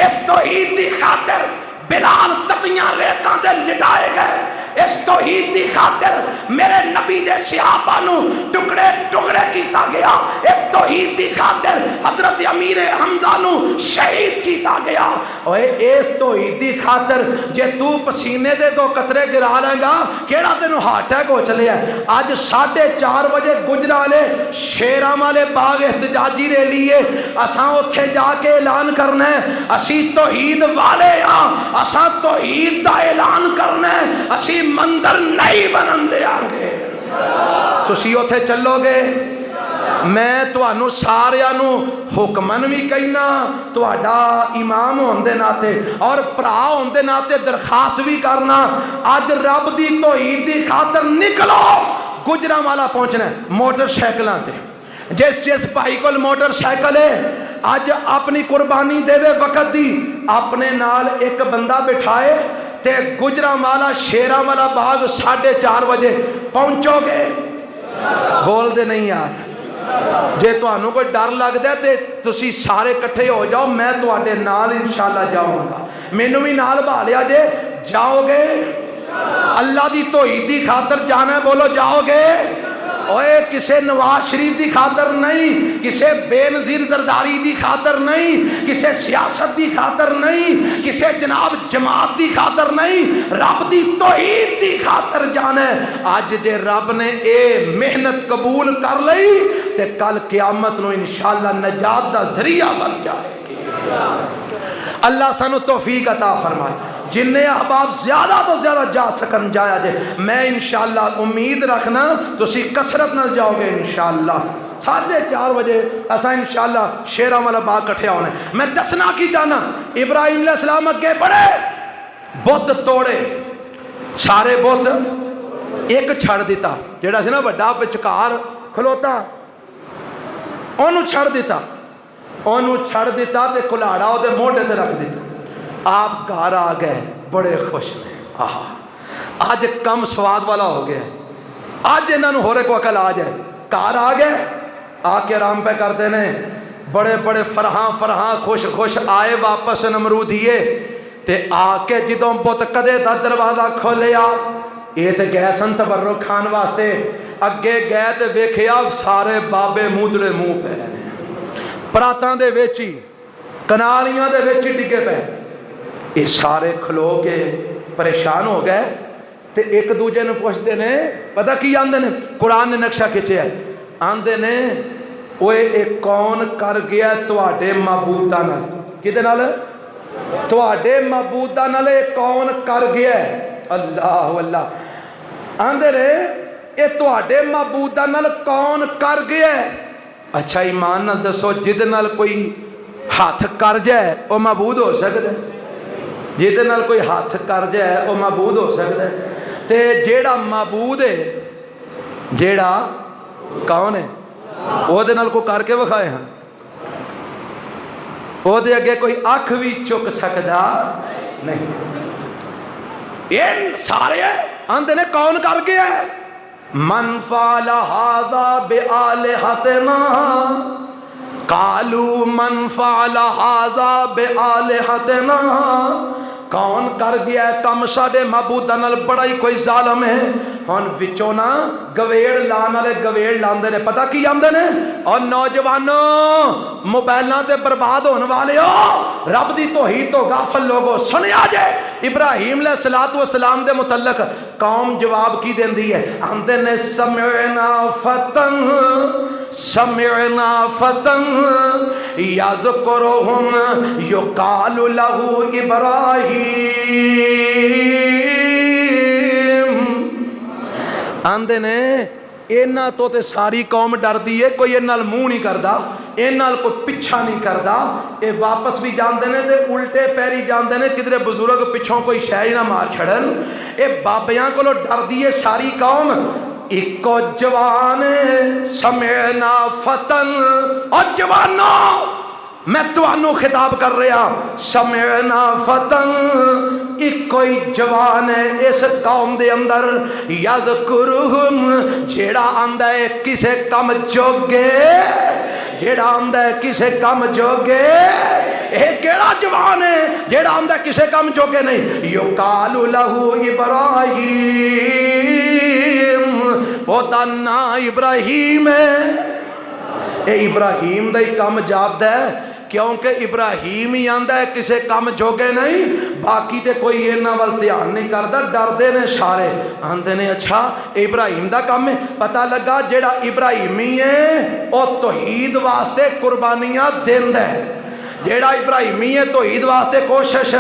اس توحید دی خاطر بلال تتیاں ریتاں دے لٹائے گئے. اس توحید دی خاطر میرے نبی دے صحابہ نو ٹکڑے ٹکڑے کیتا گیا. اس توحید دی خاطر حضرت امیر حمزہ نو شہید کیتا گیا. اوے اس توحید دی خاطر جے تو پسینے دے 2 قطرے گرا لے گا کیڑا تینوں ہارٹ اٹیک ہو چلے ہے. اج 4:30 بجے گجرالے شیراملہ باغ احتجاجی ریلی ہے. اساں اوتھے جا کے اعلان کرنا ہے اسی توحید والے ہاں. اساں توحید دا اعلان کرنا ہے. اسی مندر نہیں بنن دے آگے. تسی اوتھے چلو گے؟ میں توانو ساریاں نو حکمن بھی کہنا تواڈا امام ہون دے ناتے اور بھرا ہون دے ناتے درخواست بھی کرنا. اج رب دی توحید دی خاطر نکلو. گجرانوالہ پہنچنا ہے موٹر سائیکلاں تے. جس بھائی کو موٹر سائیکل ہے اج اپنی قربانی دے وقت دی اپنے نال ایک بندہ بٹھائے تے گجرانوالہ شیراملہ باغ 4:30 بجے پہنچو گے. بول دے نہیں یار. جے تانوں کوئی ڈر لگدا ہے تے تسی سارے کٹھے ہو جاؤ. میں تواڈے نال انشاءاللہ جاؤں گا. مینوں بھی نال بھالیا جے. جاؤ گے؟ اللہ دی توحید دی خاطر جانا ہے. بولو جاؤ گے؟ اوے کسے نواز شریف دی خاطر نہیں، کسے بے نظیر زرداری دی خاطر نہیں، کسے سیاست دی خاطر نہیں، کسے جناب جماعت دی خاطر نہیں. رب دی توحید دی خاطر جانا ہے. آج جے رب نے اے محنت قبول کر لئی تے کل قیامت نو انشاءاللہ نجات دا ذریعہ بن جائے گی. اللہ سانو توفیق عطا فرمائے. جن احباب زیادہ تو زیادہ جا سکن جایا جے. میں انشاءاللہ امید رکھنا تسی کثرت نہ جاؤ گے انشاءاللہ. 4:30 بجے اسا انشاءاللہ شیراملہ باغ کٹھے ہونے. میں دسنا کی جانا ابراہیم علیہ السلام اگے بڑے بت توڑے. سارے بت ایک چھڑ دیتا جیڑا سی نا بڑا وچکار کھلوتا اونوں چھڑ دیتا. اونوں چھڑ دیتا تے کلاڑا او دے موڈے تے رکھ دیتا. آپ گھر آ گئے بڑے خوش ہیں. آج کم سواد والا ہو گیا. آج انہوں نے ہورے کو عقل آ جائے. گھر آ گئے آ کے آرام پہ کرتے ہیں بڑے بڑے فرحاں خوش خوش آئے واپس نمرودیے تے آ کے جدوں بت کدے دا دروازہ کھولیا. یہ تے گئے سن تبرک کھان واسطے. اگے گئے تے ویکھیا سارے بابے مودڑے منہ پہ نے پراتاں دے وچ کنالیاں دے وچ ڈگے پے. یہ سارے کھلو کے پریشان ہو گئے تے ایک دوجے نے پوچھتے نے پتہ کی آندے نے. قرآن نے نقشہ کھچے ہے. آندے نے اوے ایک کون کر گیا تواڈے معبوداں نال. کدے نال؟ تواڈے معبوداں نال کون کر گیا. اللہ اللہ. آندے نے اے تواڈے معبوداں نال کون کر گیا. اچھا ایمان نال دسو جد نال کوئی ہاتھ کر جائے وہ معبود ہو سکتا ہے؟ جہد نال کوئی ہاتھ کر جائے وہ معبود ہو سکتا ہے؟ تے جیڑا معبود ہے جیڑا کون ہے وہ دے نال کو کر کے وکھائے ہاں. وہ دے اگے کوئی اکھ بھی چک سکتا نہیں. یہ سارے آندے نے کون کر گیا ہے. من فعل ھذا بآلہتنا قالوا من فعل ھذا بآلہتنا کون کر گیا ہے کم ساڈے معبوداں نال بڑا ہی کوئی ظالم ہے ہن وچوں نا گویڑ لان والے گویڑ لاندے نے پتہ کی آندے نے اور نوجوانوں موبائلاں تے برباد ہون والے ہو رب دی توحید تو غافل لوگو سنیا جے ابراہیم علیہ الصلوۃ والسلام دے متعلق قوم جواب کی دیندی ہے آندے نے سمعنا فتن یذکرہم یقال لہ ابراہیم آندے نے اینا تو تے ساری قوم ڈر دی ہے کوئی انال منہ نہیں کردا انال کوئی پچھا نہیں کردا اے واپس بھی جاندے نے تے الٹے پیری جاندے نے کدھرے بزرگ پچھوں کوئی شے نہ مار چھڑن اے بابیاں کولو ڈر دی ہے ساری قوم ایکو جوان سمعنا فتن اور جوانوں میں توانو خطاب کر رہا سمعنا فتن ایک کوئی جوان ہے اس قوم دے اندر یذکرہم جیڑا آندہ ہے کسے کم جوگے جیڑا آندہ ہے کسے کم جوگے اے کیڑا جوان ہے جیڑا آندہ ہے کسے کم جوگے نہیں یقال لہ ابراہیم وہ دانا ابراہیم ہے اے ابراہیم دا ہی کم جاب دے کیونکہ ابراہیم ہی آندہ ہے کسے کم جوگے نہیں باقی تے کوئی اینا وال دھیان نہیں کردا ڈر دے نے سارے آندے نے اچھا ابراہیم دا کم ہے پتہ لگا جیڑا ابراہیمی ہے او توحید واسطے قربانیاں دیند ہے جیڑا ابراہیمی ہے توحید واسطے کوشش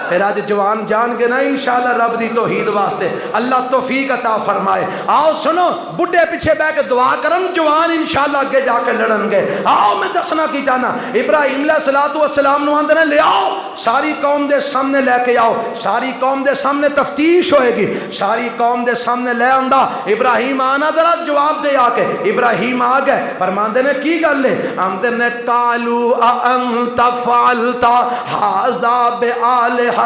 پھر آج جوان جان کے نا انشاءاللہ رب دی توحید واسطے اللہ توفیق عطا فرمائے آؤ سنو بڑھے پیچھے بے کے دعا کرن جوان انشاءاللہ آگے جا کے لڑن گے آؤ میں دسنا کی جانا ابراہیم علیہ الصلوۃ والسلام نو آندے نے لے آؤ ساری قوم دے سامنے لے کے آؤ ساری قوم دے سامنے تفتیش ہوئے گی ساری قوم دے سامنے لے آندا ابراہیم آنا ذرا جواب دے آ کے ابراہیم آ گئے فرماندے نے کی گل ہے آندے نے قالو انت فعلت ھذا بآلہتنا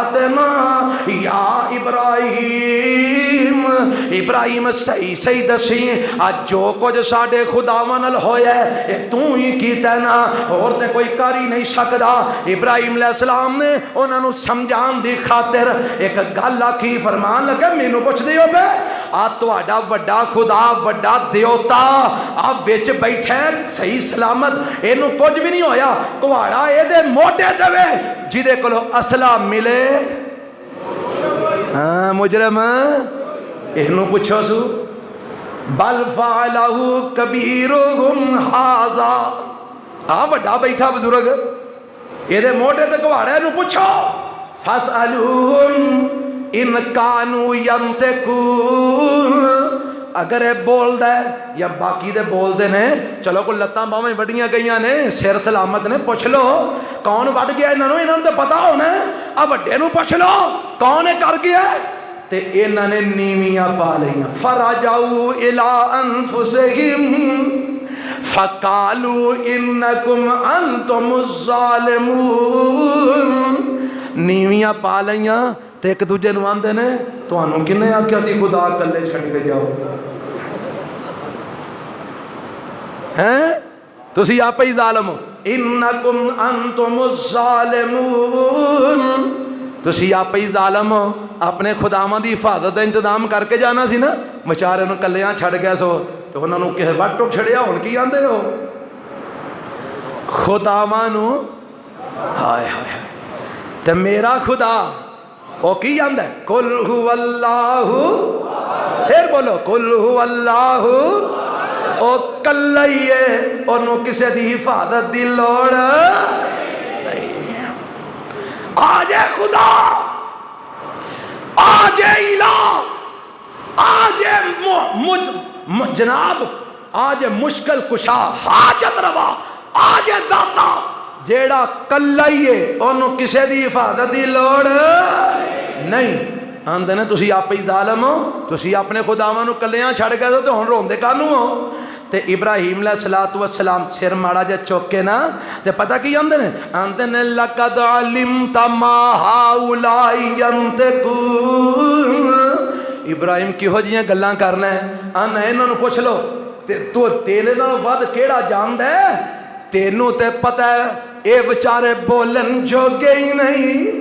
یا ابراہیم ابراہیم صحیح صحیح دسی آج جو کچھ ساڑے خداواں نال ہویا ہے یہ تو ہی کیتا ہے نا اور تے کوئی کر ہی نہیں سکدا ابراہیم علیہ السلام نے انہاں نو سمجھان دی خاطر ایک گل آکھی فرمان لگا مینوں پوچھ دیو بے آ تہاڈا وڈا خدا وڈا دیوتا آ وچ بیٹھے صحیح سلامت اینوں کچھ بھی نہیں ہویا کہاڑا اے دے موٹے تے وے جدے کولو اسلحہ ملے ہاں مجرم اینوں پوچھو سو بل فعلہ کبیرہم ھذا آ وڈا بیٹھا بزرگ اے دے موٹے تے کہاڑا اینوں پوچھو فاسألوہم ان کانو ینتقون اگر اے بول دے یا باقی دے بول دے نے چلو کو لتاں باہیں وڈیاں گئیاں نے سر سلامت نے پوچھ لو کون وڈ گیا انہوں تے پتا ہونا اب وڈے نو پوچھ لو کون ہے کر گیا تے انہاں نے نیویاں پا لئیاں فرجعوا الی انفسہم فقالوا انکم انتم الظالمون نیویاں پا لئیاں تے ایک دوجے نو آندے نے تانوں کنے آکھیا سی خدا کلے چھڈ کے جاؤ ہیں تسی آپ ہی ظالم ہو انکم انتم الظالمون تسی آپ ہی ظالم ہو اپنے خداواں دی حفاظت دا انتظام کر کے جانا سی نا بیچارے نو کلیاں چھڈ گیا سو تو انہاں نو کسے وٹ ٹک چھڑیا ہن کی آندے ہو خداواں نو ہائے ہائے تے میرا خدا او کی آندا ہے قل هو اللہ پھر بولو قل هو اللہ او کلئیے انہوں کسے دی حفاظت دی لوڑ نہیں آج خدا آج الہ آج جناب آج مشکل کشا حاجت روا آج داتا جیڑا کلائیے انہوں کسے دی حفاظت دی لوڑ نہیں آندے نے تسی آپ ہی ظالم ہو تسی اپنے خداواں نو کلیاں چھڑ گئے تو ہن روندے کانوں ہو تے ابراہیم علیہ الصلوۃ والسلام سر ماڑا جا چوک کے نا تے پتہ کی آندے نے لقد علمت ما هؤلاء ينطقون ابراہیم کیہو جیاں گلاں کرنا ہے آنا انہاں نو پوچھ لو تو تیرے نال ود کیڑا جاندا ہے تینوں تے پتہ ہے اے بیچارے بولن جوگے ہی نہیں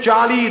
40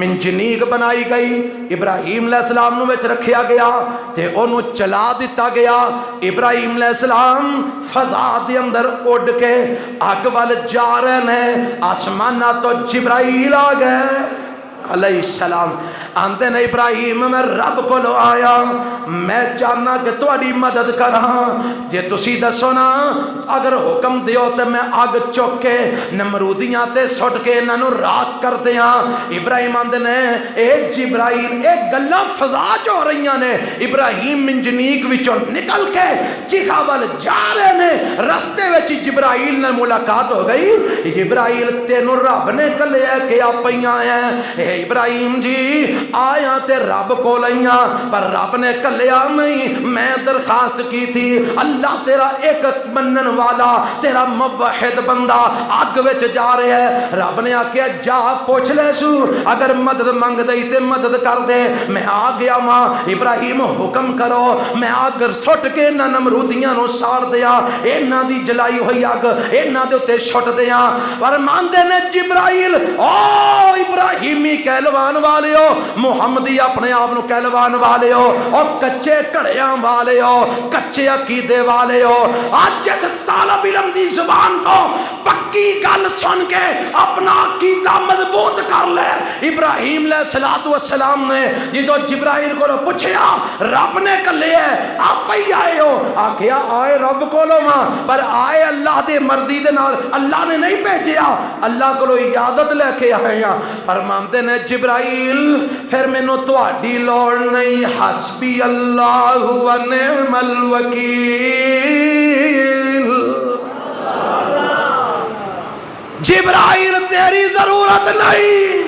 منجنیق بنائی گئی، ابراہیم علیہ السلام نو وچ رکھیا گیا تے انہوں چلا دیتا گیا۔ ابراہیم علیہ السلام فضا دے اندر اڑ کے اگ وال جا رہے ہیں، آسمانہ تو جبرائیل آ گئے علیہ السلام، آندے نے ابراہیم میں رب کو لو آیا، میں چاہنا کہ تہاڈی مدد کراں، جے تسی دسو نا اگر حکم دیو تے میں اگ چک کے نمرودیاں تے سٹ کے انہاں نوں راکھ کر دیاں۔ ابراہیم آندے نے اے جبرائیل اے گلاں فضا جو ہو رہیاں نے۔ ابراہیم منجنیق وچوں نکل کے چیخا وال جا رہے نے، رستے وچ جبرائیل نے ملاقات ہو گئی۔ جبرائیل تینوں رب نے کلیا کہ آپ پیاں ہیں، اے ابراہیم جی آیا تے رب کو لئیاں، پر رب نے کلیا نہیں، میں درخواست کی تھی اللہ تیرا ایک منن والا تیرا موحد بندہ آگ وچ جا رہے ہیں، رب نے آکیا جا پوچھ لے سو اگر مدد منگ دئی تے مدد کر دے، میں آ گیا ماں۔ ابراہیم حکم کرو میں آگ سٹ کے انہاں نمرودیاں نو ساڑ دیا، انہاں دی جلائی ہوئی آگ انہاں دے اتے چھٹ دیا۔ پر ماندے نے جبرائیل او ابراہیمی کہلوان والے ہو، محمدی اپنے آپ نو کہلوان والے ہو، اور کچے کڑیاں والے ہو، کچے عقیدے والے ہو، آج جیسے طالب علم دی زبان کو پکی گل سن کے اپنا عقیدہ مضبوط کر لے۔ ابراہیم علیہ السلام نے جدو جبرائیل کو پوچھیا رب نے کلے ہے آپ ہی آئے ہو، آکھیا آئے رب کو لو ماں، پر آئے اللہ دے مرضی دے نال، اللہ نے نہیں بھیجیا، اللہ کو اجازت لے کے آئے ہیں۔ فرماندے نے جبرائیل پھر مینوں تہاڈی لوڑ نہیں، حسبی اللہ و نعم الوکیل۔ جبرائیل تیری ضرورت نہیں،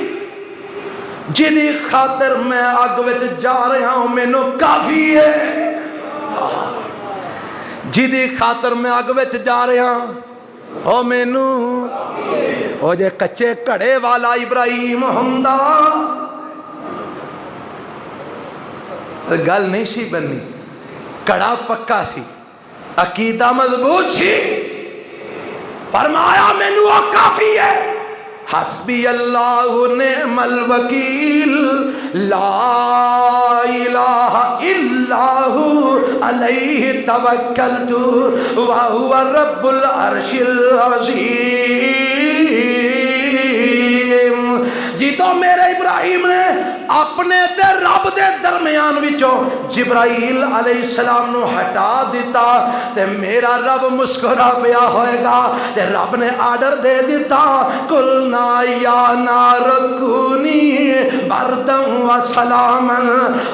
جنی خاطر میں آگ وچ جا رہا ہوں مینوں کافی ہے، جنی خاطر میں آگ وچ جا رہا ہوں او مینوں او جے کچے کڑے والا ابراہیم ہوندا گل نہیں سی بنی، کڑا پکا سی، عقیدہ مضبوط سی، فرمایا مینوں وہ کافی ہے، حسبی اللہ نعم الوکیل لا الہ الا ہو علیہ توکلت وہو رب العرش العظیم۔ جی تو میرے ابراہیم نے اپنے تے رب دے درمیان وچوں جبرائیل علیہ السلام نو ہٹا دیتا تے میرا رب مسکرا پیا ہوئے گا تے رب نے آرڈر دے دیتا قلنا یا نار کونی بردا و سلاما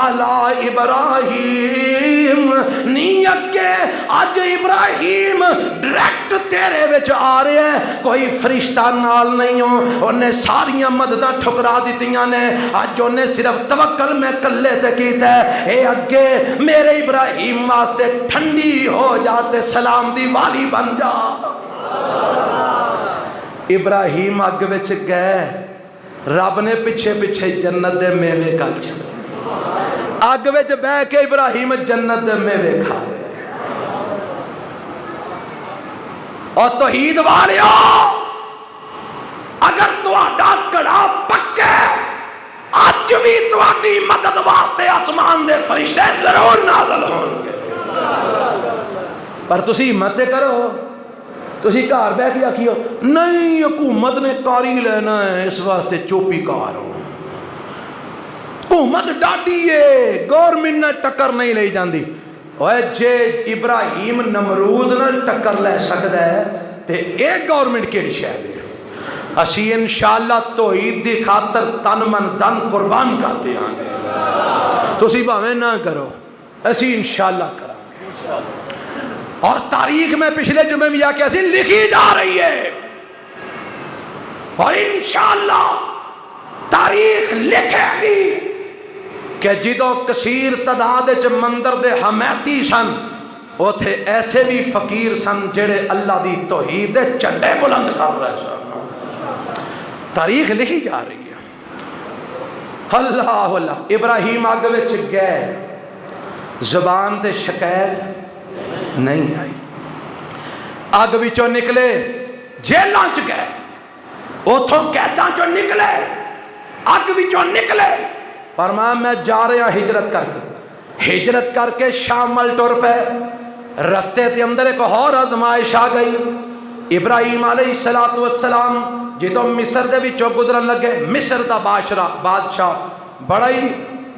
علی ابراہیم۔ نہیں اگے آج ابراہیم ڈائریکٹ تیرے وچ آ رہے ہیں، کوئی فرشتہ نال نہیں ہو، انہیں ساریاں مدداں ٹھکرا دیتیاں نے، آج انہیں صرف توکل میں کلے تے کیتا ہے، اے اگے میرے ابراہیم واسطے ٹھنڈی ہو جاتے سلام دی والی بن جا۔ ابراہیم آگ وچ گئے، رب نے پیچھے پیچھے جنت دے میوے کر چلے، آگ وچ بہ کے ابراہیم جنت دے میوے کھا رہے۔ اور توحید والیو اگر تہاڈا کڑا پکے آج بھی تہاڈی مدد واسطے آسمان دے فرشتے ضرور نازل ہون گے، پر تسی ہمت کرو، تسی گھر بیٹھ کے آکھیو نہیں حکومت نے کاری لینا ہے اس واسطے چوپی کار ہو، حکومت ڈاڈی ہے گورنمنٹ نے ٹکر نہیں لے جاندی۔ اوے جے ابراہیم نمرود نہ ٹکر لے سکدا ہے تے اے گورنمنٹ کیڑی شے ہے؟ اسی انشاءاللہ توحید دی خاطر تن من دن قربان کرتے ہیں، تسی بھاویں نہ کرو اسی انشاءاللہ کریں، اور تاریخ میں پچھلے جمعے میں یہ کیسی لکھی جا رہی ہے، اور انشاءاللہ تاریخ لکھے گی کہ جدو کثیر تعداد مندر دے حمیتی سن، اوتھے ایسے بھی فقیر سن جڑے اللہ دی توحید دے جھنڈے بلند کر رہے سن، تاریخ لکھی جا رہی ہے۔ اللہ اللہ ابراہیم آگ وچ گئے، زبان تے شکایت نہیں آئی، آگ وچوں نکلے جیلاں چ گئے، اوتھوں قیداں چوں نکلے اگ وچوں نکلے، فرمایا میں جا رہا ہجرت کر کے شام مل ٹر پے، رستے تے اندر ایک اور آزمائش آ گئی۔ ابراہیم علیہ السلام جدوں مصر دے وچوں گزرن لگے، مصر دا بادشاہ بڑا ہی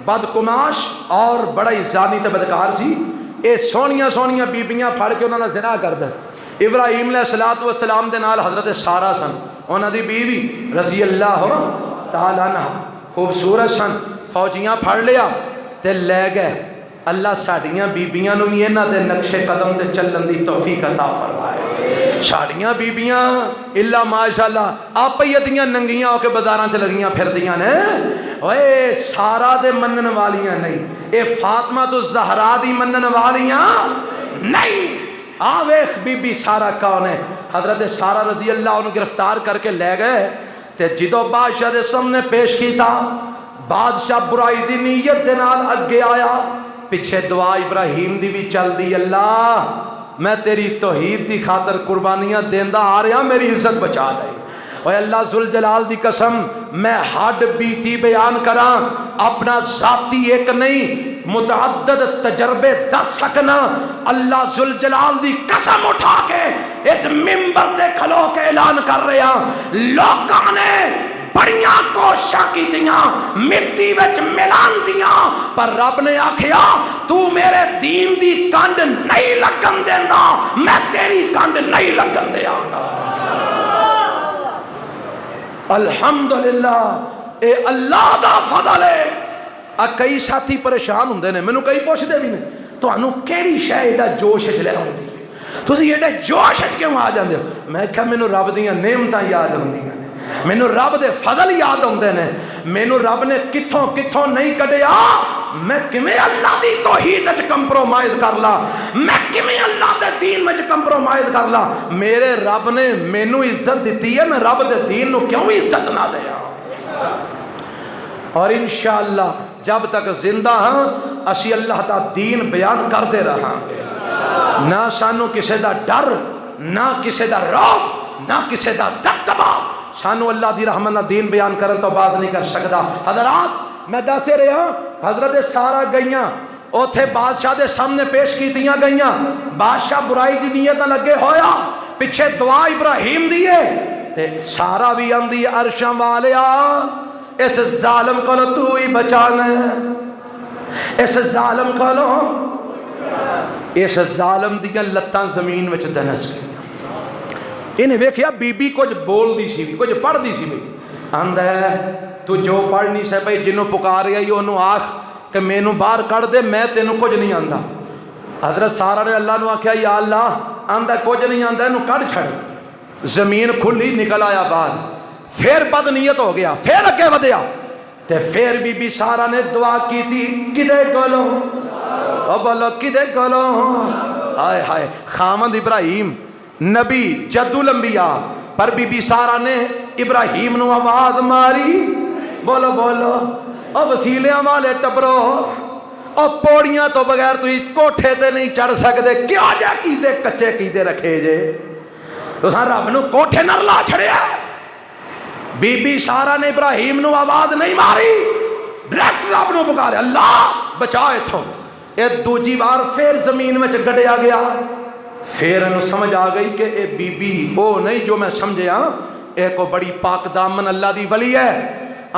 بدکماش اور بڑا ہی زانی تے بدکار سی، اے سونیاں سونیاں بیبیاں پھڑ کے انہاں نال زنا کردا۔ ابراہیم علیہ السلام دے نال حضرت سارہ سن، انہاں دی بیوی رضی اللہ تعالی عنہ، خوبصورت سن، فوجیاں پھڑ لیا تے لے گئے۔ اللہ ساڑیاں بیبیاں نو بھی انہاں دے نقش قدم تے چلن دی توفیق عطا فرمائے۔ ساڑیاں بیبیاں اللہ ماشاءاللہ آپ ہی ادیاں ننگیاں ہو کے بازاراں چ لگیاں پھردیاں نے، اوے سارا دے منن والیاں نہیں، اے فاطمہ تو زہرا دی منن والیاں نہیں۔ ویکھ بی بی سارا کون ہے؟ حضرت سارہ رضی اللہ عنہ گرفتار کر کے لے گئے تے جدو بادشاہ دے سامنے پیش کیتا، بادشاہ برائی دی نیت دے نال اگے آیا، پیچھے دعا ابراہیم دی بھی چل دی، اللہ میں تیری توحید دی خاطر قربانیاں دیندا آ رہا، میری عزت بچا دے۔ اے اللہ ذوالجلال دی قسم میں ہڈ بیتی بیان کراں، اپنا ذاتی ایک نہیں متعدد تجربے دس سکنا، اللہ ذوالجلال دی قسم اٹھا کے اس منبر دے کھلو کے اعلان کر رہے ہیں، لوکاں نے بڑیاں کوششاں کیتیاں مٹی وچ ملان دیاں، پر رب نے آکھیا تو میرے دین دی کنڈ نہیں لگن دیندا، میں تیری کنڈ نہیں لگن دیاں گا۔ الحمدللہ اے اللہ دا فضل ہے۔ کئی ساتھی پریشان ہوندے نے، مینوں کئی پوچھدے بھی نے تانوں کیڑی شے ایڈا جوش وچ لے آوندی ہے، تسی ایڈا جوش وچ کیوں آ جاندے ہو؟ میں کہا مینوں رب دیاں نعمتاں یاد ہوندیاں نے، مینوں رب دے فضل یاد ہوندے نے، مینوں رب نے کتھوں کتھوں نہیں کڈیا، میں کیویں اللہ دی توحید وچ کمپرومائز کر لا، میں کیویں اللہ دے دین وچ کمپرومائز کر لا، میرے رب نے مینوں عزت دتی ہے، میں رب دے دین نو کیوں عزت نہ دیاں؟ اور انشاءاللہ جب تک زندہ ہاں اسی اللہ دا دین بیان کرتے رہاں گے، نہ سانو کسے دا ڈر، نہ کسے دا روب، نہ کسے دا دبدبا، سانو اللہ دی رحمت دا دین بیان کرن تو باز نہیں کر سکتا۔ حضرات میں دسے رہا حضرت سارہ گئیاں اوتھے بادشاہ دے سامنے پیش کیتیاں گئیاں، بادشاہ برائی دی نیت نہ لگے ہویا، پیچھے دعا ابراہیم دیے تے سارہ بھی آندی عرشاں والیا اس ظالم کو تو ہی بچانا ہے، اس ظالم کو اس ظالم دیاں لتاں زمین وچ دنس گئی۔ انہیں ویکھیا بی بی کچھ بول دی سی، کچھ پڑھ دی سی، آندا ہے تو جو پڑھ نہیں سے بھائی جنوں پکار رہا ہی انہوں آکھ کہ مینوں باہر کڑ دے، میں تینوں کچھ نہیں آندا۔ حضرت سارہ نے اللہ نو آکھیا یا اللہ آندا کچھ نہیں آندا، انہوں کڑ چھڑ، زمین کھلی نکل آیا باہر، پھر بد نیت ہو گیا، پھر اگے ودیا تے پھر بی بی سارہ نے دعا کی تھی کدے کولوں، او بولو کدے کولوں، ہائے ہائے خامند ابراہیم نبی جد الانبیاء، پر بی بی سارہ نے ابراہیم نو آواز ماری، بولو بولو او وسیلیاں والے ٹبرو، او پوڑیاں تو بغیر تو کوٹھے تے نہیں چڑھ سکتے، کیا جا کیدے کچے کیدے رکھے جے، تو ساں رب نو کوٹھے نر لا چھڑیا۔ بی بی سارہ نے ابراہیم نو آواز نہیں ماری، ڈائریکٹ رب نو پکارے اللہ بچا اتھوں، اے دوجی بار پھر زمین میں گڈیا گیا، پھر انہوں سمجھ آ گئی کہ اے بی بی او نہیں جو میں سمجھے ہاں، اے کو بڑی پاک دامن اللہ دی ولی ہے،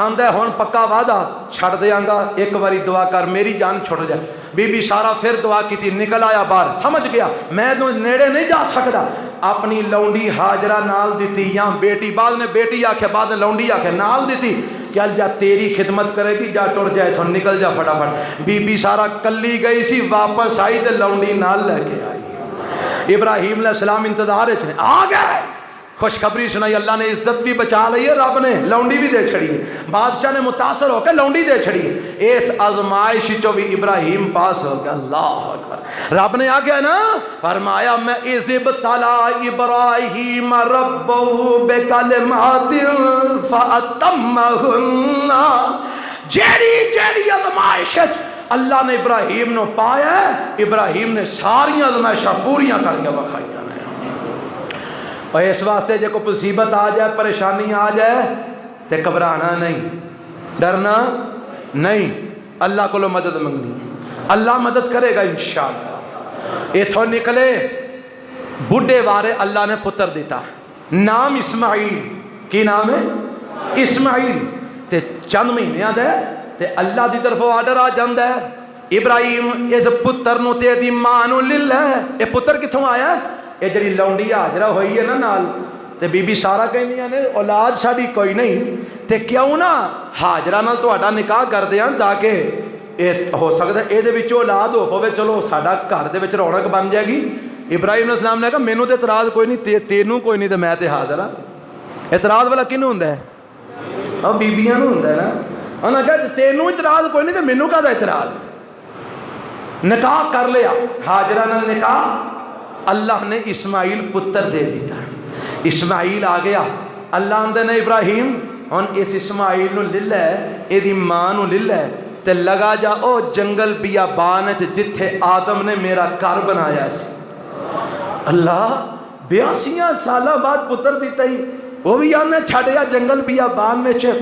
آندہ ہون پکا وعدہ چھڑ دیاں گا، ایک باری دعا کر میری جان چھوڑ جائے۔ بی بی سارہ پھر دعا کی تھی، نکل آیا باہر، سمجھ گیا میں تو نیڑے نہیں جا سکتا، اپنی لونڈی حاجرہ نال دیتی، یا بیٹی بعد نے بیٹی آکھے بعد نے لونڈی آکھے نال دیتی، کہ جا تیری خدمت کرے گی، جا ٹر جائے تو نکل جا فٹافٹ۔ بی بی سارہ کلی گئی سی، واپس آئی تے لونڈی نال لے کے آئی۔ ابراہیم علیہ السلام انتظار اتنے آ گئے، خوشخبری سنائی، اللہ نے عزت بھی بچا لی ہے، رب نے لونڈی بھی دے چھڑی ہے، بادشاہ نے متاثر ہو کے لونڈی دے چھڑی ہے، اس آزمائش چو بھی ابراہیم پاس ہو گیا۔ اللہ اکبر، رب نے آگیا نا فرمایا میں اذ ابتلی ابراہیم ربہ بکلمات فاتمہن، جیڑی آزمائش اللہ نے ابراہیم نو پایا، ابراہیم نے ساری آزمائشاں پوریاں کر کے بکھائیاں۔ اور اس واسطے جے کو مصیبت آ جائے، پریشانی آ جائے تے گھبرانا نہیں، ڈرنا نہیں، اللہ کو مدد منگنی، اللہ مدد کرے گا انشاءاللہ۔ اتھوں نکلے بڈھے وارے اللہ نے پتر دیتا، نام اسماعیل، کی نام ہے اسماعیل، تے چند مہینے دے تے اللہ دی طرف آرڈر آ جاندا ہے ابراہیم اس پتر نو تے دی ماں نو لے لے۔ اے پتر کتھوں آیا ہے؟ اے جڑی لونڈی ہاجرہ ہوئی ہے نا نال تے بی بی سارا کہندیاں نے اولاد ساڈی کوئی نہیں، تے کیوں نہ ہاجرہ نال تہاڈا نکاح کر دیاں تاکہ اے ہو سکدا اے دے وچ اولاد ہو پوے، چلو ساڈا گھر دے وچ رونق بن جائے گی۔ ابراہیم علیہ السلام نے کہا مینوں تے اعتراض کوئی نہیں، تینوں کوئی نہیں تے میں تے حاضر ہاں۔ اعتراض والا کنوں ہوندا ہے؟ او بیبیاں نوں ہوندا ہے نا۔ انہاں کہا تینوں اعتراض کوئی نہیں تے مینوں کہدا اعتراض؟ نکاح کر لیا ہاجرہ نال نکاح، اللہ نے اسماعیل پتر دے دیتا۔ اسماعیل آ گیا، اللہ آندے نے ابراہیم ہن اس اسماعیل نو لے لے، اے دی ماں نو لے لے تے لگا جا او جنگل بیابان وچ جتھے آدم نے میرا گھر بنایا سی۔ اللہ 82 سالہ بعد پتر دیتا ہی، وہ بھی آنا چھڑیا جنگل بیابان میں چھے۔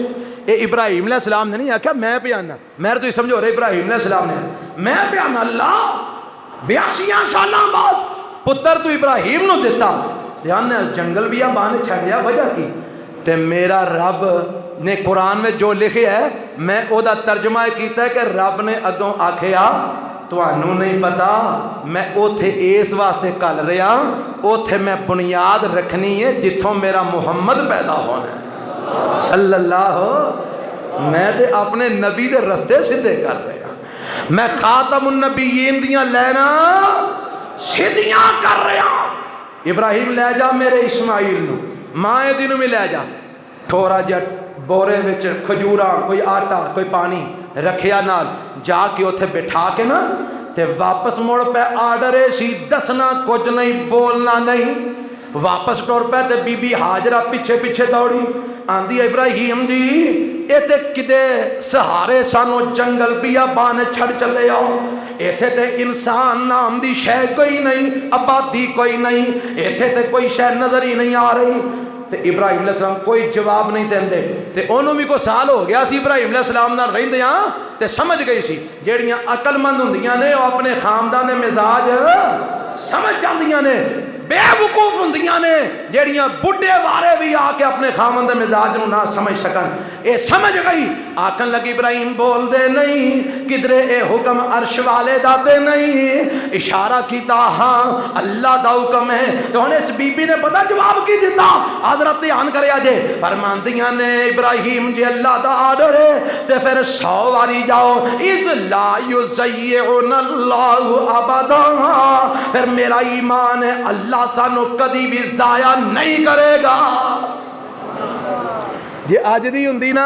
اے ابراہیم علیہ السلام نے نہیں آکھا میں پہ آنا، میں تو یہ سمجھو رہے ابراہیم علیہ السلام نے میں پہ آنا، اللہ 82 سالہ بعد پتر تو ابراہیم نو دیتا، دھیان جنگل بیابان چھڑیا وجہ کی تے میرا رب نے قرآن میں جو لکھے ہے میں او دا ترجمہ کیتا ہے کہ رب نے ادوں آکھیا توانوں نہیں پتا میں اوتھے اس واسطے کل رہا، اوتھے میں بنیاد رکھنی ہے جتھوں میرا محمد پیدا ہونا ہے صلی اللہ، میں تے اپنے نبی دے رستے سدھے کر رہا، میں خاتم النبیین دیاں لینا سدھیاں کر رہا۔ ابراہیم لے جا میرے اسماعیل نو، ماں دنوں میں لے جا، تھوڑا جا بورے وچ کھجوراں کوئی آٹا کوئی پانی رکھیا نال، جا کے اتھے بٹھا کے نا تے واپس موڑ پہ آرڈرے سی دسنا کچھ نہیں بولنا نہیں، واپس ٹور پہ تے بی بی ہاجرہ پیچھے پیچھے دوڑی، آندھی ابراہیم جی ایتے کدے سہارے سانو جنگل بیابان چھڑ چلے آؤ، ایتھے تے انسان نام دی شے کوئی نہیں، آبادی کوئی نہیں، ایتھے تے کوئی شے نظر ہی نہیں آ رہی۔ تے ابراہیم علیہ السلام کوئی جواب نہیں دیندے، تے انہوں بھی کو سال ہو گیا سی ابراہیم علیہ السلام نال رہندیاں تے سمجھ گئی سی جیڑیاں عقل مند ہوندیاں نے وہ اپنے خاندان دے مزاج سمجھ جاندیاں نے، بے وقوف ہوندیاں نے جیڑیاں بڈھے وارے بھی آ کے اپنے خاندان دے مزاج نو نہ سمجھ سکن، اے سمجھ گئی آکن لگی ابراہیم بول دے نہیں کدرے اے حکم عرش والے داتے نہیں، اشارہ کیتا ہاں اللہ دا حکم ہے، تو ہن اس بی بی نے پتہ جواب کی دیتا، حضرت دھیان کرے آجے فرماندیاں نے ابراہیم جی اللہ دا آرڈر ہے تے پھر 100 واری جاؤ، اذ لا یزیعن اللہ ابدا، پھر میرا ایمان ہے اللہ سانو کدی بھی ضائع نہیں کرے گا۔ جی آج دی ہوندی نا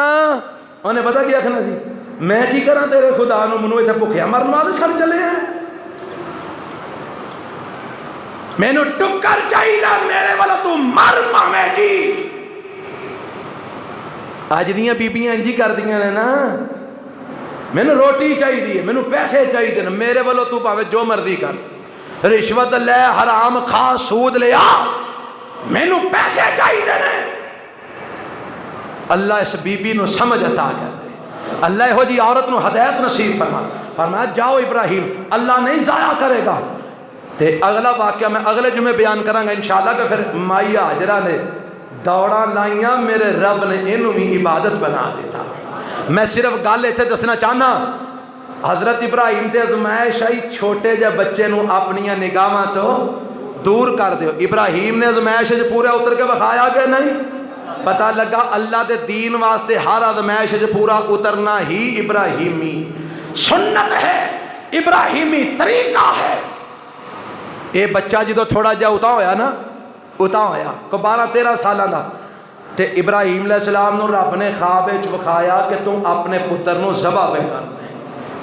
انہیں پتا کیا آکھنا سی میں کی کراں تیرے خدا نو منو ایتھے بھکھیا مرن والے چھڑ چلے ہیں، مینوں ٹکر چاہیے میرے والا تو مر پاویں جی۔ اج دیاں بیبیاں انجی کردیاں نے نا مینوں روٹی چاہیے مینوں پیسے چاہیے میرے والو تو پاویں جو مرضی کر، رشوت لے حرام کھا سود لیا مینوں پیسے چاہیے نے۔ اللہ اس بی بی نو سمجھ عطا کر دے، اللہ ہو جی عورت نو ہدایت نصیب فرما، فرمایا جاؤ ابراہیم اللہ نہیں ضائع کرے گا۔ تے اگلا واقعہ میں اگلے جمعے بیان کراں گا انشاءاللہ کہ پھر مائی ہاجرہ نے دوڑا لائیاں میرے رب نے انہوں بھی عبادت بنا دیتا۔ میں صرف گل ایتھے دسنا چاہنا حضرت ابراہیم تے ازمائش آئی چھوٹے جے بچے نو اپنی نگاہاں تو دور کر دیو، ابراہیم نے ازمائش پورا اتر کے بخایا کہ نہیں، پتہ لگا اللہ دے دین واسطے ہر ازمائش پورا اترنا ہی ابراہیمی سنت ہے، ابراہیمی طریقہ ہے۔ اے بچہ جدو تھوڑا جا اتا ہویا نا، اتا ہویا کو 12-13 سالہ دا تے ابراہیم علیہ السلام نو رب نے خواب وچ وکھایا کہ تم اپنے پتر نو ذبح پہ کرنا ہے،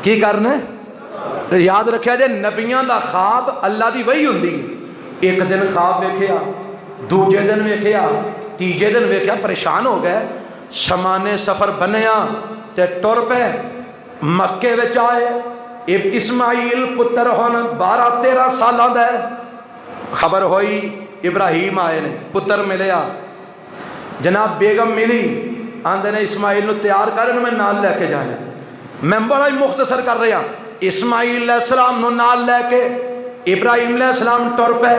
کی کرنا ہے؟ یاد رکھیا جے نبیاں دا خواب اللہ دی وحی ہوندی، ایک دن خواب ویکھیا، دوجے دن ویکھیا، تیجے دن ویکھیا، پریشان ہو گئے، سمانے سفر بنیا تے ٹر پہ مکے وچ آئے، اسماعیل پتر ہون 12-13 سالہ دے، خبر ہوئی ابراہیم آئے نے، پتر ملیا، جناب بیگم ملی، آندے نے اسماعیل نو تیار کرن میں نال لے کے جانا. میں بڑا ہی مختصر کر رہا. اسماعیل علیہ السلام نو نال لے کے ابراہیم علیہ السلام ٹر پے.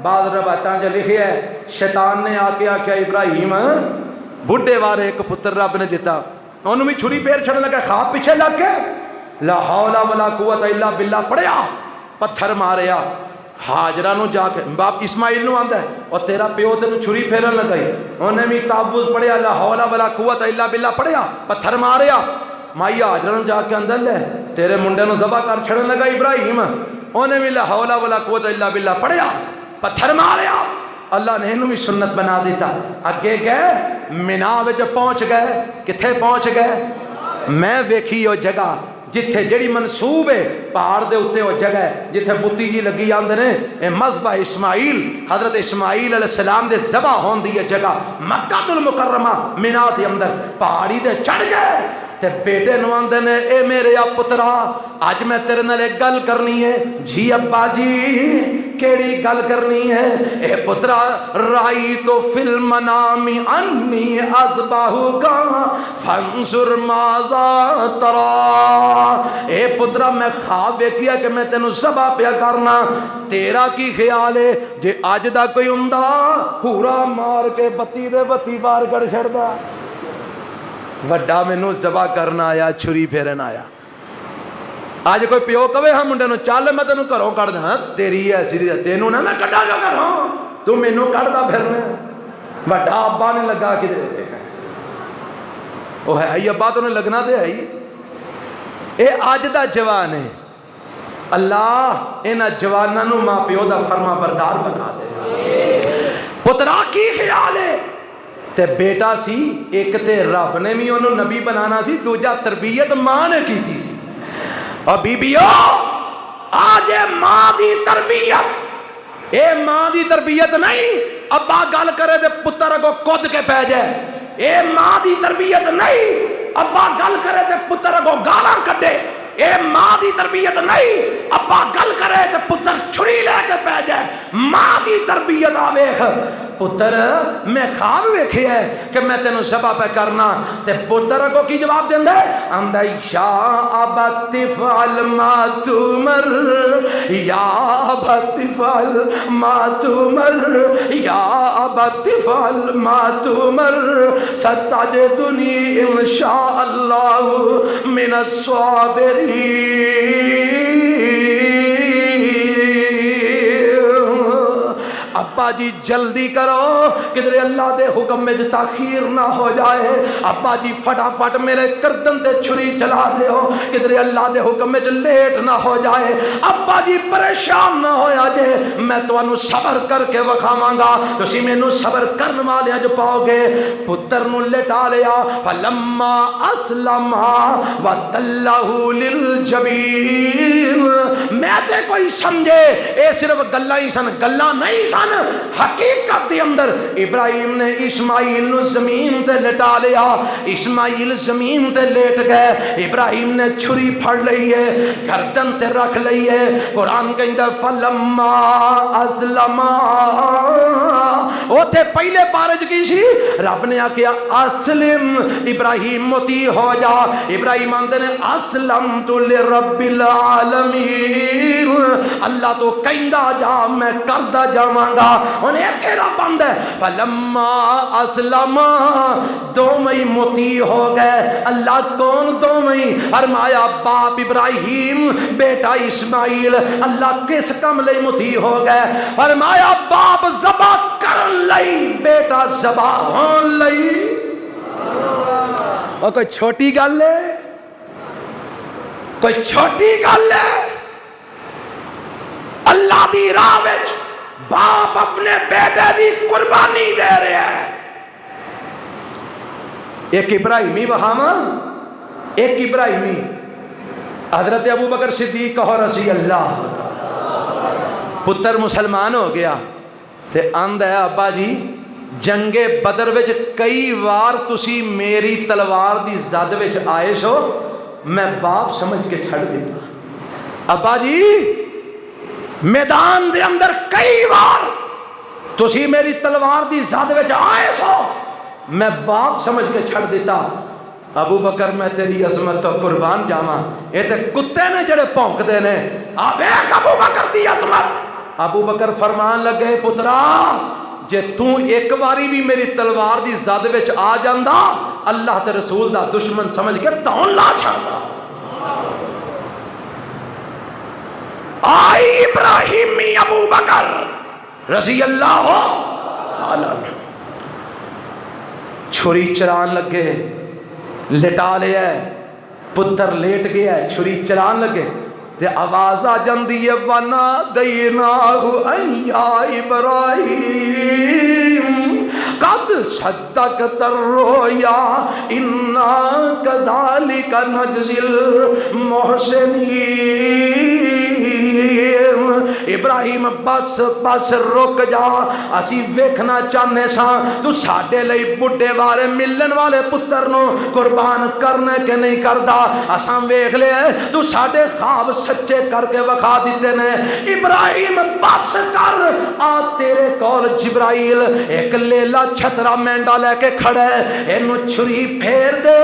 بعض روایتاں چ لکھیا ہے شیطان نے آ کے آخیا ابراہیم بڈھے وارے ایک پتر رب نے دیتا, انہوں بھی چھری پھیر چھڑن لگا, خواب پیچھے لگ کے لا حول ولا قوت الا باللہ پڑھیا, پتھر ماریا. ہاجرہ نو جا کے باپ اسماعیل نو آندا ہے اور تیرا پیو تینوں چھری پھیرن لگائی, انہیں بھی تعوذ پڑھیا لا حول ولا قوت الا باللہ پڑھیا, پتھر ماریا. مائی ہاجرہ نو جا کے اندر لے تیرے منڈے نو ذبح کر چھڑن لگا ابراہیم, انہیں بھی لا حول ولا قوت الا باللہ پڑھیا, پتھر ماریا. اللہ نے انہوں بھی سنت بنا دیتا. اگے گئے مینا وچ پہنچ گئے. کتھے پہنچ گئے؟ میں ویکھی وہ جگہ جتھے جڑی منصوب ہے پہاڑ دے اوتے وہ جگہ ہے جتھے بتی جی لگی آندے نے اے مذبح اسماعیل, حضرت اسماعیل علیہ السلام دے ذبح ہون دی جگہ مکہ المکرمہ مینا دے اندر. پہاڑی دے چڑھ گئے تے بیٹے نو آندے نے اے میرے پترا اج میں تیرے نال ایک گل کرنی ہے. جی ابا جی کیڑی گل کرنی ہے؟ اے پترا رائی تو فی المنام انی اذبحک فانظر ماذا تری. اے پترا میں خواب ویکھیا کہ میں تینوں ذبح پیا کرنا, تیرا کی خیال ہے جے اج دا کوئی ہوندا ہورا مار کے بتی دے بتی بار کر چھڑدا. وڈا مینوں ذبح کرنا آیا, چھری پھیرن آیا. آج کوئی پیو کہے ہاں منڈے نو چل میں تینوں گھروں کڈ داں, تیری ایسی تینوں نہ میں کڈا جو گھروں, تو مینوں کڈدا پھرنا. وڈا ابا نے لگا کدھر وہ ہے ہی ابا تو نے لگنا تے ہے ہی. اے اج دا جوان ہے, اللہ انہاں جواناں نو ماں پیو دا فرما بردار بنا دے. پترا کی خیال ہے؟ تے بیٹا سی ایک تے رب نے بھی انہوں نبی بنانا سی, دوجا تربیت ماں نے کی تھی سی. اور بی بیو آج ماں دی تربیت, اے ماں دی تربیت نہیں ابا گل کرے تے پتر اگو کود کے پہ جائے. اے ماں دی تربیت نہیں ابا گل کرے تے پتر اگو گالاں کڈے. اے ماں دی تربیت نہیں ابا گل کرے تے پتر چھری لے کے پہ جائے. ماں دی تربیت آ ویکھ پتر میں خواب ویکھیا ہے کہ میں تینوں ذبح پہ کرنا. تے پتر کو کی جواب دیندا ہے؟ آندا یا ابت فعل ما تؤمر, یا ابت فعل ما تؤمر, یا ابت فعل ما تؤمر, ستجدنی انشاء اللہ من الصابرین. ابا جی جلدی کرو کدھر اللہ دے حکم میں تاخیر نہ ہو جائے. ابا جی فٹافٹ میرے گردن تے چھری چلا دیو کدھر اللہ دے حکم میں لیٹ نہ ہو جائے. ابا جی پریشان نہ ہویا جے, میں تانوں صبر کر کے وکھاواں گا, تسی مینوں صبر کرن والے جو پاؤ گے. پتر نو لٹا لیا. فلما اسلم وتلہ للجبین. میں تے کوئی سمجھے اے صرف گلاں ہی سن, گلاں نہیں سن. حقیقت کے اندر ابراہیم نے اسماعیل نو زمین تے لٹا لیا. اسماعیل زمین تے لیٹ گئے. ابراہیم نے چھری پھڑ لئی ہے, گردن تے رکھ لئی ہے. قرآن کہندا فلما اسلما, اوتھے پہلے پارج کی سی رب نے آکھیا اسلم ابراہیم مطیع ہو جا. ابراہیم آندے نے اسلمت لرب العالمین, اللہ تو کہندا جا میں کردا جاواں گا. انہیں ایتھے رب بند ہے فلما اسلم, دوویں مطیع ہو گئے. اللہ کون دوویں؟ فرمایا باپ ابراہیم بیٹا اسماعیل. اللہ کس کم لئی مطیع ہو گئے؟ فرمایا باپ ذبح کرن لئی بیٹا ذبح ہون لئی. اور کوئی چھوٹی گل ہے؟ کوئی چھوٹی گل ہے؟ اللہ دی راہ وچ باپ اپنے بیٹے دی قربانی دے رہا ہے. ایک ابراہیمی وہاں, ایک ابراہیمی حضرت ابو بکر صدیق اور رضی اللہ. پتر مسلمان ہو گیا تے آندا ہے ابا جی جنگ بدر وچ کئی وار تسی میری تلوار دی زد وچ آئے سو, میں باپ سمجھ کے چھڑ دیتا. ابا جی میدان دے اندر کئی بار تسی میری تلوار دی زد وچ آئے سو, میں باپ سمجھ کے چھڑ دیتا، ابو بکر میں تیری عظمت تو قربان جاواں، یہ تے کتے نے جڑے بھونکدے نے، آ ویکھ ابو بکر دی عظمت۔ ابو بکر فرمان لگے پترا جے تو ایک باری بھی میری تلوار دی زد وچ آ جاندا، اللہ تے رسول دا دشمن سمجھ کے تون لا چھڑدا۔ آئی ابراہیمی ابو بکر رضی اللہ عنہ، چھری چران لگے، لٹا لیا ہے، پتر لیٹ گیا ہے، چھری چران لگے تے آواز آ جاندی ہے وَنَادَيْنَاهُ أَن يَا إِبْرَاهِيمُ قَدْ صَدَّقْتَ الرُّؤْيَا إِنَّا كَذَلِكَ نَجْزِي الْمُحْسِنِينَ۔ ابراہیم بس بس رک جا، اسی ویکھنا چاہنے سا تو ساڈے لئی بڈھے والے ملن والے پتر نو قربان کرنے کے نہیں کردا، اساں ویکھ لے تو ساڈے خواب سچے کر کے وکھا دیتے نے۔ ابراہیم بس کر، آ تیرے کول جبرائیل ایک لیلا چھترا مینڈا لے کے کھڑا ہے، اینو چھری پھیر دے،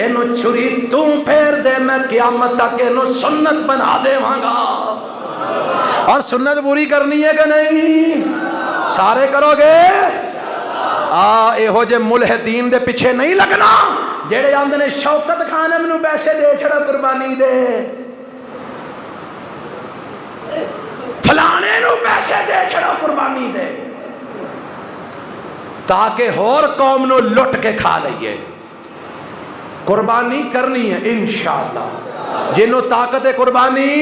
اینو چھری تو پھیر دے، میں قیامت تک اینو سنت بنا دیواں گا۔ اور سنت پوری کرنی ہے کہ نہیں؟ سارے کرو گے؟ اے ہو جے ملحدین دے پیچھے نہیں لگنا جڑے آندے نے شوکت خان مینوں پیسے دے چھڑا قربانی دے، فلانے نو پیسے دے چھڑا قربانی دے، تاکہ ہور قوم نو لٹ کے کھا لئیے۔ قربانی کرنی ہے انشاءاللہ، جنوں طاقت قربانی،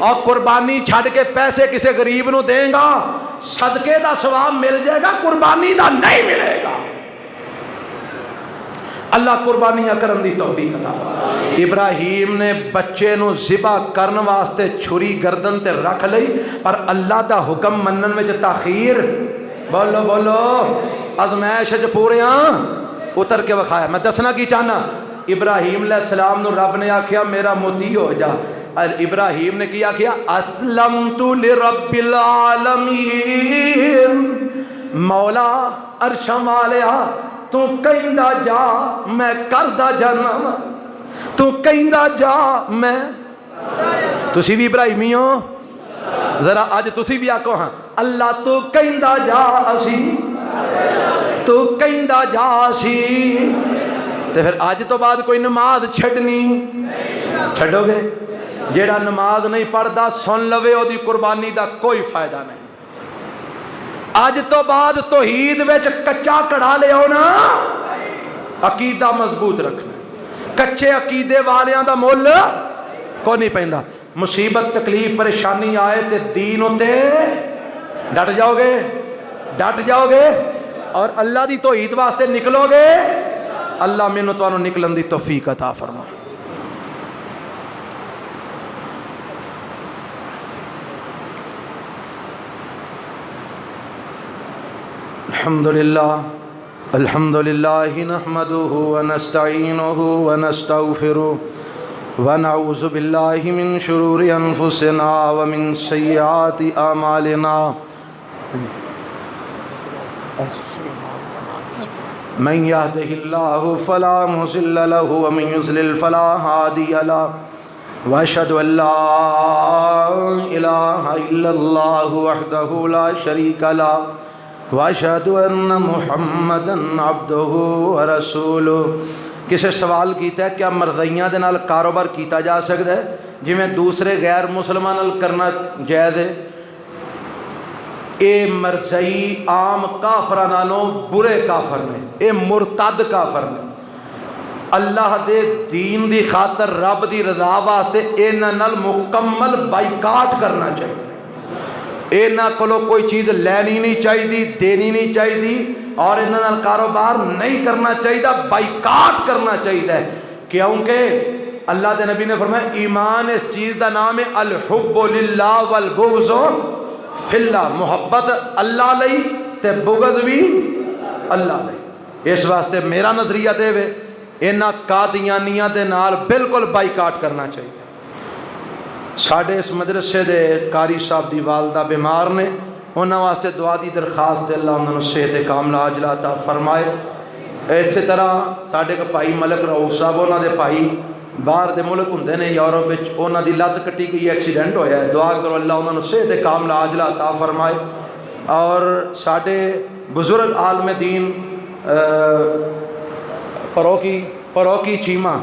اور قربانی چھڑ کے پیسے کسے غریب نو دیں گا صدقے دا ثواب مل جائے گا، قربانی دا نہیں ملے گا۔ اللہ قربانیاں کرن دی توفیق عطا فرمائے۔ ابراہیم نے بچے نو ذبح کرن واسطے چھری گردن تے رکھ لئی، پر اللہ دا حکم منن وچ تاخیر، بولو بولو، ازمائش وچ پورے اتر کے وکھایا۔ میں دسنا کی چاہنا، ابراہیم علیہ السلام نو رب نے آکھیا میرا موتی ہو جا، ابراہیم نے کیا کیا اسلمت لرب العالمین، مولا عرشاں والیا تو کہندا جا میں کردا جانا، تو کہندا جا میں، تسی بھی ابراہیمی ہو، ذرا آج تسی بھی آکو ہاں، اللہ تو کہندا جا اسی، تو کہندا جا اسی، تے پھر آج تو بعد کوئی نماز چھڑنی چھڑو گے؟ جیڑا نماز نہیں پڑھدا سن لوے او دی قربانی دا کوئی فائدہ نہیں۔ آج تو بعد توحید وچ کچا کڑا لے ہونا، عقیدہ مضبوط رکھنا، کچے عقیدے والیاں دا مول کو نہیں پہندا۔ مصیبت تکلیف پریشانی آئے تے دین ہوتے ڈٹ جاؤ گے، ڈٹ جاؤ گے اور اللہ دی توحید واسطے نکلو گے، اللہ مینوں تانوں نکلن دی توفیق عطا فرمائے۔ الحمد للہ نحمده ونستعینه ونستغفره ونعوذ باللہ من شرور انفسنا ومن سیئات اعمالنا، من يهده الله فلا مضل له ومن يضلل فلا هادي له، واشهد ان لا اله الا الله وحده لا شريك له، واشهد ان محمدا عبده ورسوله۔ کسے سوال کیتا ہے کیا مرضیاں دے نال کاروبار کیتا جا سکتا ہے جی میں دوسرے غیر مسلمان نال کرنا جائز ہے؟ اے مرضی عام کافراں نالوں برے کافر نے، اے مرتد کافر نے، اللہ دے دین دی خاطر رب دی رضا واسطے انہاں نال مکمل بائیکاٹ کرنا چاہیے، انہاں کولوں کوئی چیز لینی نہیں چاہیے، دینی نہیں چاہیے، اور انہاں نال کاروبار نہیں کرنا چاہیے، بائیکاٹ کرنا چاہیے، کیونکہ اللہ دے نبی نے فرمایا ایمان اس چیز دا نام ہے الحب للہ والبغض فی اللہ، محبت اللہ لئی تے بغض بھی اللہ لئی۔ اس واسطے میرا نظریہ دے وے انہاں قادیانیاں دے نال بالکل بائیکاٹ کرنا چاہیے۔ ساڑھے اس مدرسے دے قاری صاحب دی والدہ بیمار نے، انہاں واسطے دعا دی درخواست دے اللہ انہوں نے صحت کاملہ عاجلہ عطا فرمائے۔ اسی طرح ساڈے کو بھائی ملک رؤف صاحب انہوں دے بھائی باہر دے ملک ہوندے نے یورپ وچ، انہوں دی لت کٹی گئی، ایکسیڈنٹ ہویا ہے، دعا کرو اللہ انہوں نے صحت کاملہ عاجلہ عطا فرمائے۔ اور ساڈے بزرگ عالم دین پروکی چیمہ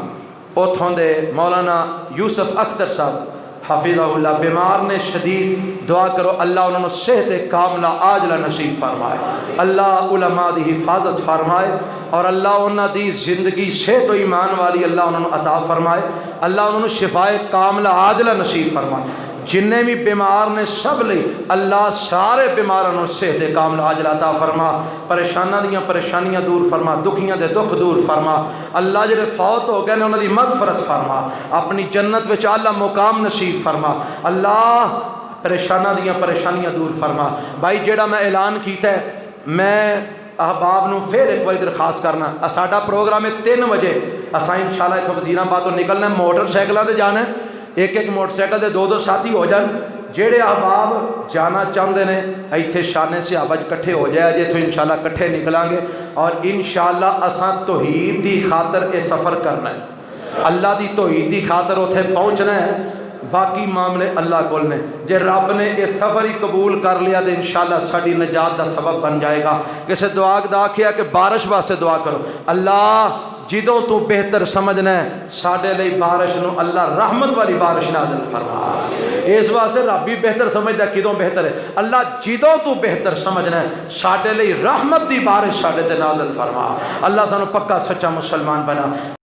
اتھوں دے مولانا یوسف اختر صاحب حفظہ اللہ بیمار نے شدید، دعا کرو اللہ انہوں نے صحت کاملہ عاجلہ نصیب فرمائے، اللہ علماء دی حفاظت فرمائے، اور اللہ انہوں دی زندگی صحت و ایمان والی اللہ انہوں نے عطا فرمائے، اللہ انہوں نے شفائے کاملہ عاجلہ نصیب فرمائے۔ جنہیں بھی بیمار نے سب لئی اللہ سارے بیماروں صحت کاملہ عاجلہ عطا فرما، پریشانہ دیاں پریشانیاں دور فرما، دکھیاں دے دکھ دور فرما، اللہ جڑے فوت ہو گئے نے انہوں دی مغفرت فرما، اپنی جنت وچ اعلیٰ مقام نصیب فرما، اللہ پریشانہ دیاں پریشانیاں دور فرما۔ بھائی جڑا میں اعلان کیتا ہے، میں احباب نو پھر ایک بار درخواست کرنا، ساڈا پروگرام ہے 3 بجے، اساں انشاءاللہ اتھوں وزیراں تو نکلنا، موٹر سائیکلاں تے جانا ہے، ایک موٹر سائیکل دے 2 ساتھی ہو جان، جیڑے احباب جانا چاہتے ہیں ایتھے شانے صحابہ کٹھے ہو جائے، جی تو انشاءاللہ کٹھے نکلیں گے، اور انشاءاللہ اساں توحید دی خاطر یہ سفر کرنا ہے، اللہ دی توحید دی خاطر اتھے پہنچنا ہے، باقی معاملے اللہ کو نے، جے رب نے یہ سفر ہی قبول کر لیا تو انشاءاللہ ساری نجات دا سبب بن جائے گا۔ کسے دعا دا کیا کہ بارش واسطے دعا کرو، اللہ جدوں تو بہتر سمجھنا ہے ساڈے لئی بارش نو اللہ رحمت والی بارش نازل فرما، اس واسطے رب بھی بہتر سمجھدا کدوں بہتر ہے، اللہ جدوں تو بہتر سمجھنا ہے ساڈے لئی رحمت دی بارش ساڈے تے نازل فرما، اللہ سانو پکا سچا مسلمان بنا۔